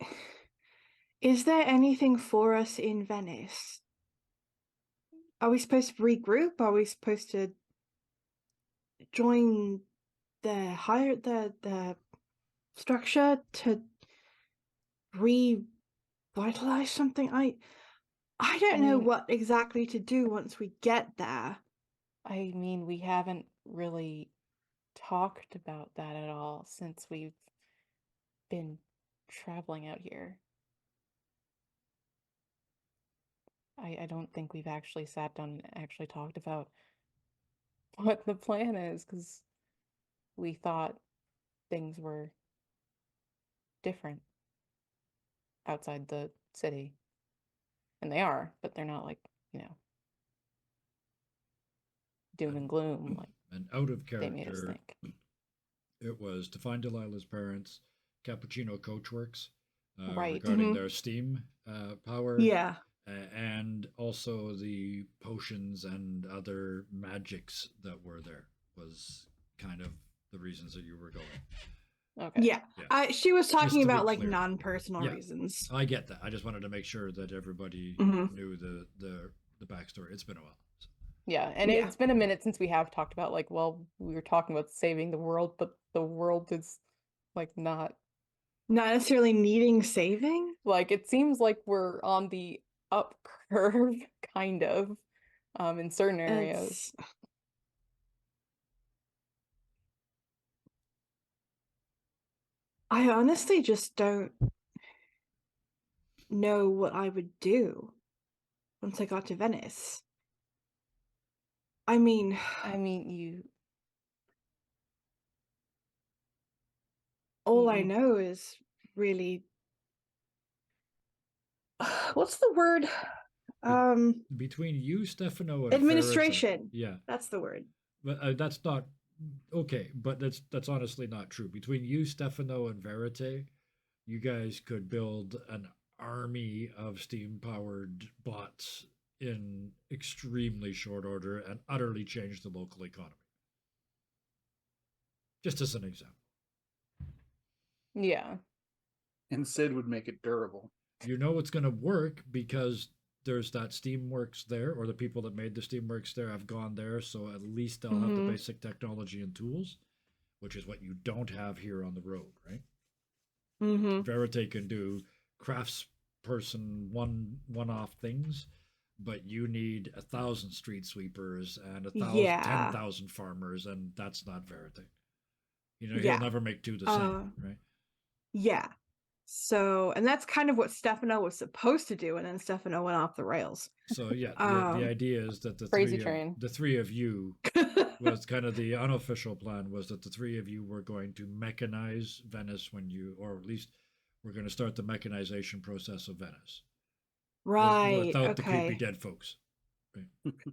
Is there anything for us in Venice? Are we supposed to regroup? Are we supposed to join the structure to revitalize something? I don't know mean, what exactly to do once we get there. I mean, we haven't really talked about that at all since we've been traveling out here. I don't think we've actually sat down and actually talked about what the plan is, because we thought things were different outside the city. And they are, but they're not like, doom and gloom like And out of they made us character, think. it was to find Delilah's parents, Cappuccino Coachworks, Right. regarding Mhm. their Steam power, Yeah. and also the potions and other magics that were there was kind of the reasons that you were going. Okay. Yeah. Yeah. She was Just talking to be about like clear. non-personal Yeah. reasons. I get that. I just wanted to make sure that everybody Mhm. knew the backstory. It's been a while. So. Yeah, and Yeah. it's been a minute since we have talked about like, well, we were talking about saving the world, but the world is like not Not necessarily needing saving. like it seems like we're on the up curve, kind of, in certain areas. It's I honestly just don't know what I would do once I got to Venice. I mean, I mean, you all I you- know is really what's the word? Between you, Stefano, and Administration. Ferret, yeah, That's the word. but that's not okay. But that's honestly not true. Between you, Stefano, and Verite, you guys could build an army of steam-powered bots in extremely short order and utterly change the local economy. Just as an example. yeah. And Sid would make it durable. You know it's going to work because there's that Steamworks there, or the people that made the Steamworks there have gone there, so at least they'll have the Mhm. basic technology and tools, which is what you don't have here on the road, right? Mm-hmm. Verite can do craftsperson one-off things, but you need 1,000 street sweepers and Yeah. 10,000 farmers, and that's not Verite. You know, Yeah. he'll never make two the same, right? Yeah. So, and that's kind of what Stefano was supposed to do, and then Stefano went off the rails. So yeah, Um, the idea is that Crazy train. the three of you was kind of the unofficial plan was that the three of you were going to mechanize Venice when you, or at least we're going to start the mechanization process of Venice. Right. Without the creepy Okay. dead folks.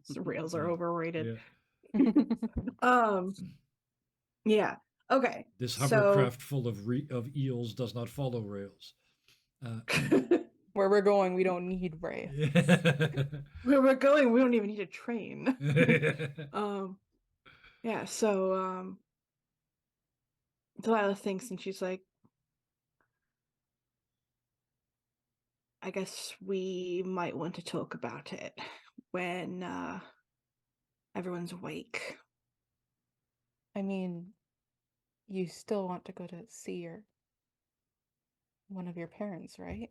The rails are Yeah. overrated. Yeah. Yeah. Okay. This So hovercraft full of eels does not follow rails. Where we're going, we don't need Ray. where we're going, we don't even need a train. Yeah, so Delilah thinks and she's like, I guess we might want to talk about it when everyone's awake. I mean, you still want to go to see one of your parents, right?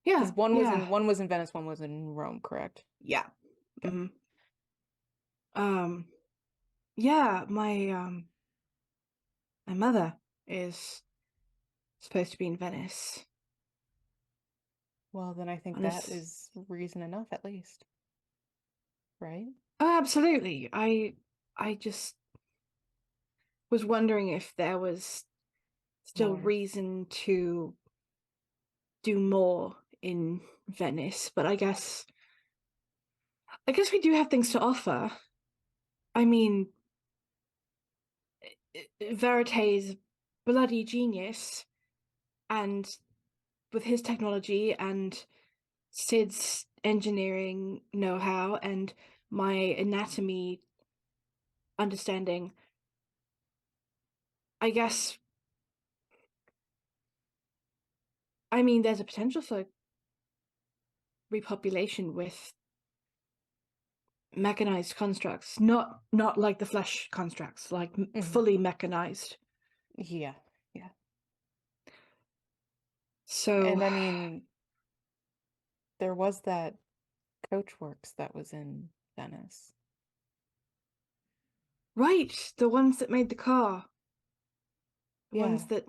Yeah. Because one was in Venice, one was in Rome, correct? Yeah. Okay. Yeah, my mother is supposed to be in Venice. Well, then I think On that this- is reason enough, at least. Right? Oh, absolutely. I just was wondering if there was still More. reason to do more in Venice, but I guess we do have things to offer. I mean, Verité's bloody genius, and with his technology and Sid's engineering know-how and my anatomy understanding, I guess, I mean, there's a potential for repopulation with mechanized constructs, not like the flesh constructs, like Mhm. fully mechanized. Yeah. So, And I mean, there was that Coachworks that was in Venice. right, the ones that made the car, the ones Yeah. that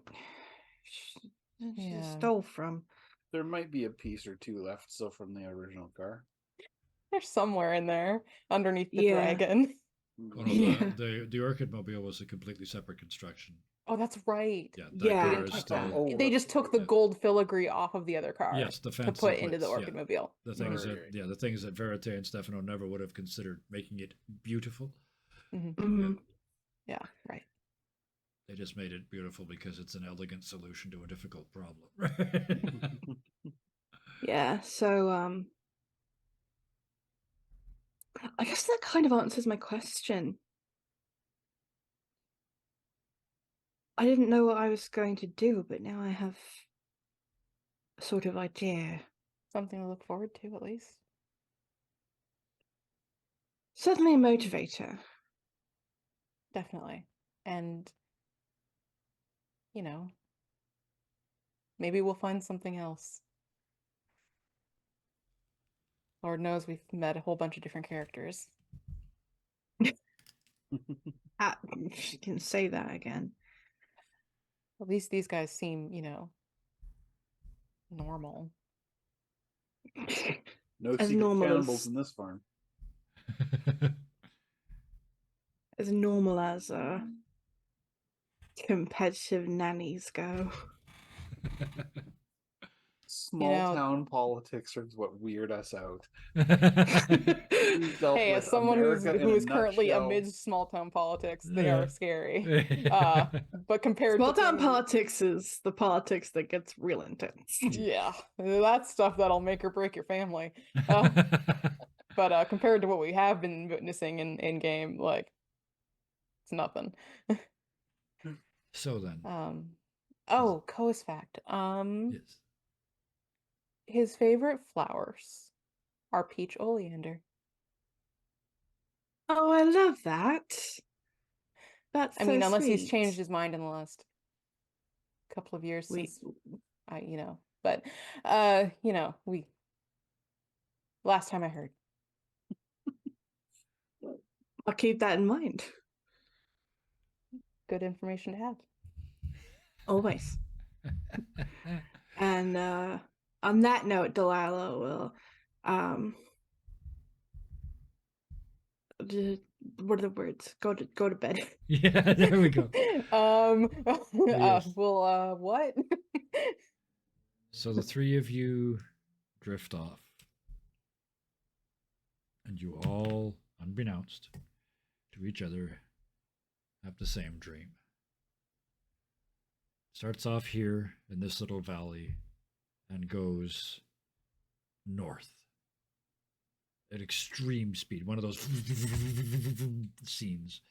she Yeah. stole from. There might be a piece or two left still from the original car. They're somewhere in there underneath the Yeah. dragon. Oh, no, Yeah. the Orchid Mobile was a completely separate construction. Oh, that's right. Yeah, Yeah. They car didn't is touch still, that. Oh, They just that's took right, the yeah. gold filigree off of the other car yes, the to fancy put into the plates, Orchid yeah. Mobile. The things Right, that right. yeah, the things that Verite and Stefano never would have considered making it beautiful. Mhm. Yeah, right. They just made it beautiful because it's an elegant solution to a difficult problem. Yeah, so I guess that kind of answers my question. I didn't know what I was going to do, but now I have a sort of idea. Something to look forward to, at least. Certainly a motivator. Definitely. And, maybe we'll find something else. Lord knows we've met a whole bunch of different characters. You can say that again. At least these guys seem, normal. No As secret normal cannibals as- in this farm. As normal as competitive nannies go. Small town politics are what weird us out. Hey, We've dealt as with someone America in who a is currently nutshell. amidst small town politics, they Yeah. are scary. But compared Small to town things, politics is the politics that gets real intense. yeah, that's stuff that'll make or break your family. But compared to what we have been witnessing in game, like, it's nothing. So then, Oh, Ko's fact. yes. His favorite flowers are peach oleander. Oh, I love that. That's I mean, so unless he's sweet. changed his mind in the last couple of years We- since but we last time I heard. I'll keep that in mind. Good information to have. Always. And on that note, Delilah will what are the words? Go to bed. Yeah, there we go. Yes. Well, what? So the three of you drift off. And you all, unbeknownst to each other, have the same dream. Starts off here in this little valley and goes north at extreme speed. One of those scenes.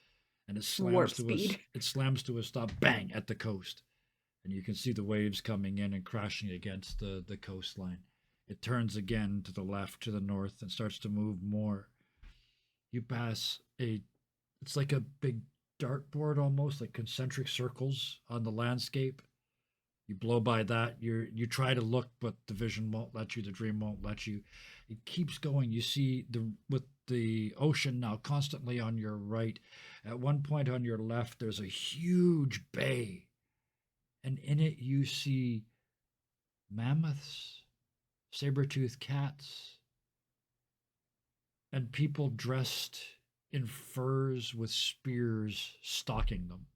And it Warp slams to speed. it slams to a stop, bang, at the coast. And you can see the waves coming in and crashing against the coastline. It turns again to the left, to the north, and starts to move more. You pass it's like a big dartboard almost, like concentric circles on the landscape. You blow by that. You try to look, but the vision won't let you. The dream won't let you. It keeps going. You see with the ocean now constantly on your right. At one point on your left, there's a huge bay, and in it you see mammoths, saber-toothed cats, and people dressed in furs with spears stalking them.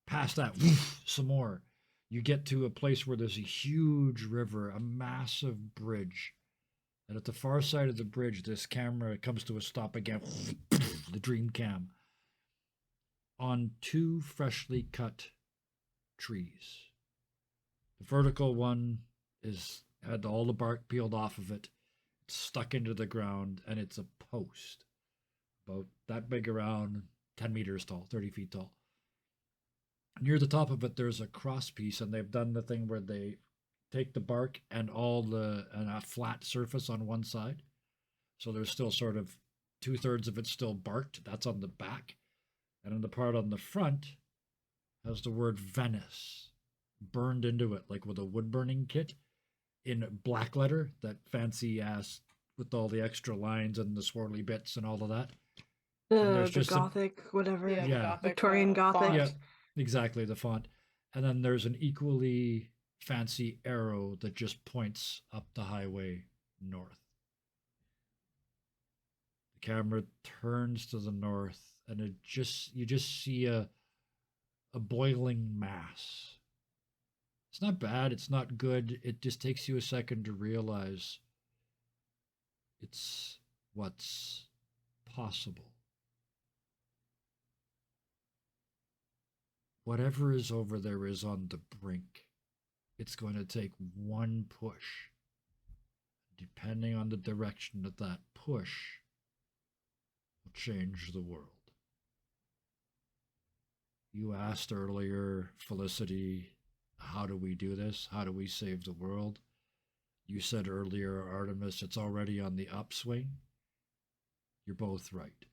Past that, woof, some more. You get to a place where there's a huge river, a massive bridge. And at the far side of the bridge, this camera comes to a stop again. The dream cam. On two freshly cut trees. The vertical one had all the bark peeled off of it. It's stuck into the ground, and it's a post. About that big around, 10 meters tall, 30 feet tall. Near the top of it, there's a cross piece, and they've done the thing where they take the bark and a flat surface on one side. So there's still sort of 2/3 of it still barked. That's on the back. And on the part on the front has the word Venice burned into it, like with a wood burning kit in black letter, that fancy ass with all the extra lines and the swirly bits and all of that. there's The just some- Gothic, whatever. Yeah, the Yeah. Gothic, Victorian Gothic. font. Yeah, exactly, the font. And then there's an equally fancy arrow that just points up the highway north. The camera turns to the north, and you just see a boiling mass. It's not bad, it's not good. It just takes you a second to realize it's what's possible. Whatever is over there is on the brink it's going to take one push. Depending on the direction of that push, will change the world. You asked earlier, Felicity, how do we do this? How do we save the world? You said earlier, Artemis, it's already on the upswing. You're both right.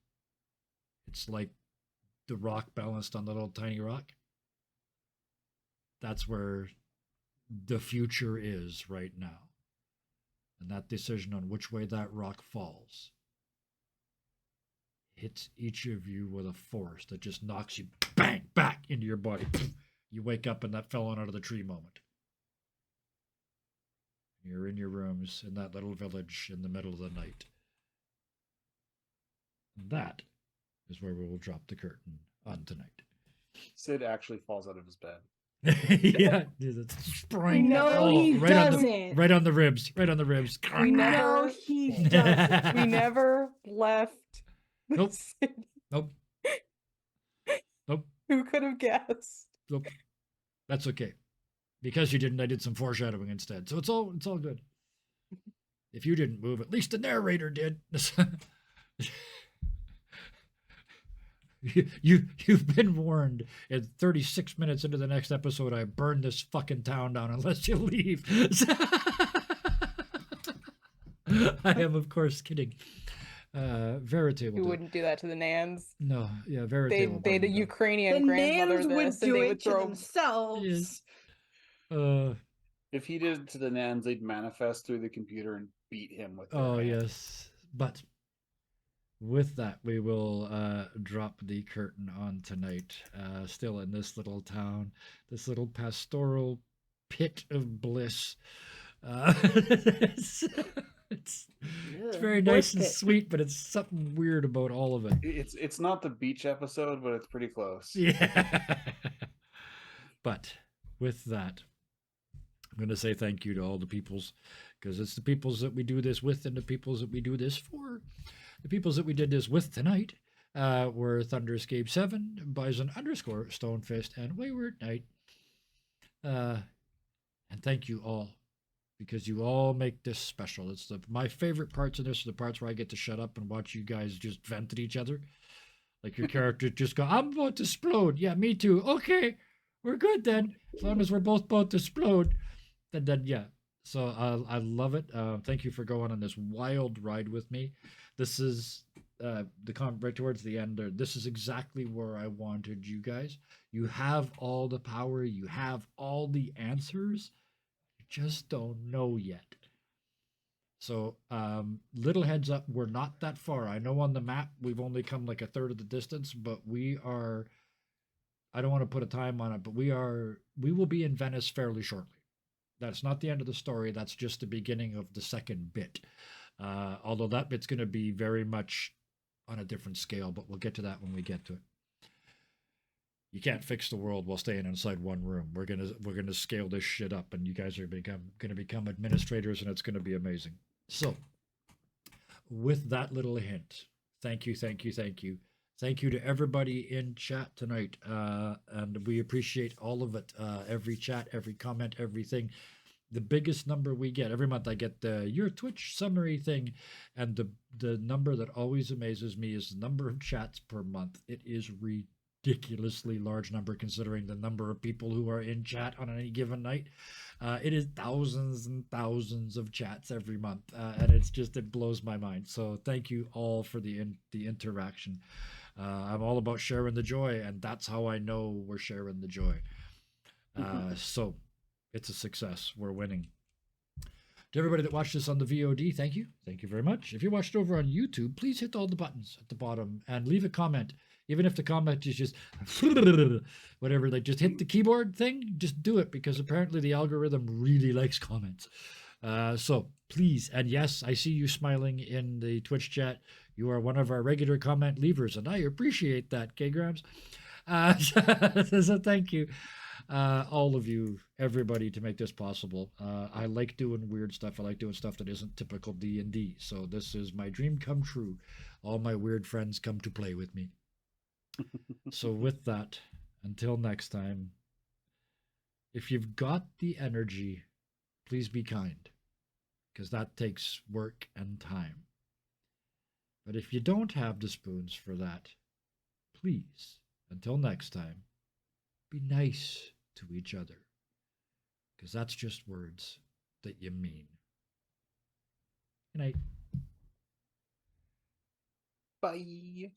It's like the rock balanced on the little tiny rock. That's where the future is right now. And that decision on which way that rock falls hits each of you with a force that just knocks you bang back into your body. You wake up in that falling out of the tree moment. You're in your rooms in that little village in the middle of the night. And that is where we will drop the curtain on tonight. Sid actually falls out of his bed. Yeah, spring. No, he right on doesn't. right on the ribs. Right on the ribs. We No, never- he doesn't. We never left. the Nope. city. Nope. Nope. Who could have guessed? Nope. That's okay. Because you didn't, I did some foreshadowing instead. So it's all good. If you didn't move, at least the narrator did. You've been warned. In 36 minutes into the next episode, I burn this fucking town down unless you leave. I am, of course, kidding. Verite will You do. wouldn't do that to the Nans. No, yeah, Verite will They'd a burn them Ukrainian The grandmother Nans would this, and do they it would to throw. themselves. down. If he did it to the Nans, they'd manifest through the computer and beat him with their Oh, hand. yes. But with that, we will drop the curtain on tonight. Still in this little town, this little pastoral pit of bliss. It's very nice and sweet, but it's something weird about all of it. It's not the beach episode, but it's pretty close. Yeah. But with that, I'm going to say thank you to all the peoples, because it's the peoples that we do this with and the peoples that we do this for. The peoples that we did this with tonight were Thunderscape 7, Bison _ Stonefist, and Wayward Knight. And thank you all, because you all make this special. It's my favorite parts of this are the parts where I get to shut up and watch you guys just vent at each other. Like your character just go, I'm about to explode. Yeah, me too. Okay, we're good then. As long as we're both about to explode. Then yeah. So I love it. Thank you for going on this wild ride with me. This is right towards the end there. This is exactly where I wanted you guys. You have all the power. You have all the answers. You just don't know yet. So little heads up, we're not that far. I know on the map we've only come like a third of the distance, but we are, I don't want to put a time on it, but we will be in Venice fairly shortly. That's not the end of the story. That's just the beginning of the second bit. Although that bit's going to be very much on a different scale, but we'll get to that when we get to it. You can't fix the world while staying inside one room. We're gonna scale this shit up, and you guys are gonna become administrators, and it's gonna be amazing. So, with that little hint, thank you. Thank you to everybody in chat tonight, and we appreciate all of it. Every chat, every comment, everything. The biggest number we get every month, I get your Twitch summary thing, and the number that always amazes me is the number of chats per month. It is ridiculously large number considering the number of people who are in chat on any given night. It is thousands and thousands of chats every month, and it blows my mind. So thank you all for the interaction. I'm all about sharing the joy, and that's how I know we're sharing the joy. So it's a success. We're winning. To everybody that watched this on the VOD, thank you. Thank you very much. If you watched over on YouTube, please hit all the buttons at the bottom and leave a comment. Even if the comment is just whatever, like just hit the keyboard thing, just do it, because apparently the algorithm really likes comments. So please, and yes, I see you smiling in the Twitch chat. You are one of our regular comment leavers, and I appreciate that, K-Grams. So thank you, all of you, everybody, to make this possible. I like doing weird stuff. I like doing stuff that isn't typical D&D. So this is my dream come true. All my weird friends come to play with me. So with that, until next time, If you've got the energy, please be kind, because that takes work and time. But if you don't have the spoons for that, please, until next time, be nice to each other, because that's just words that you mean. Good night. Bye.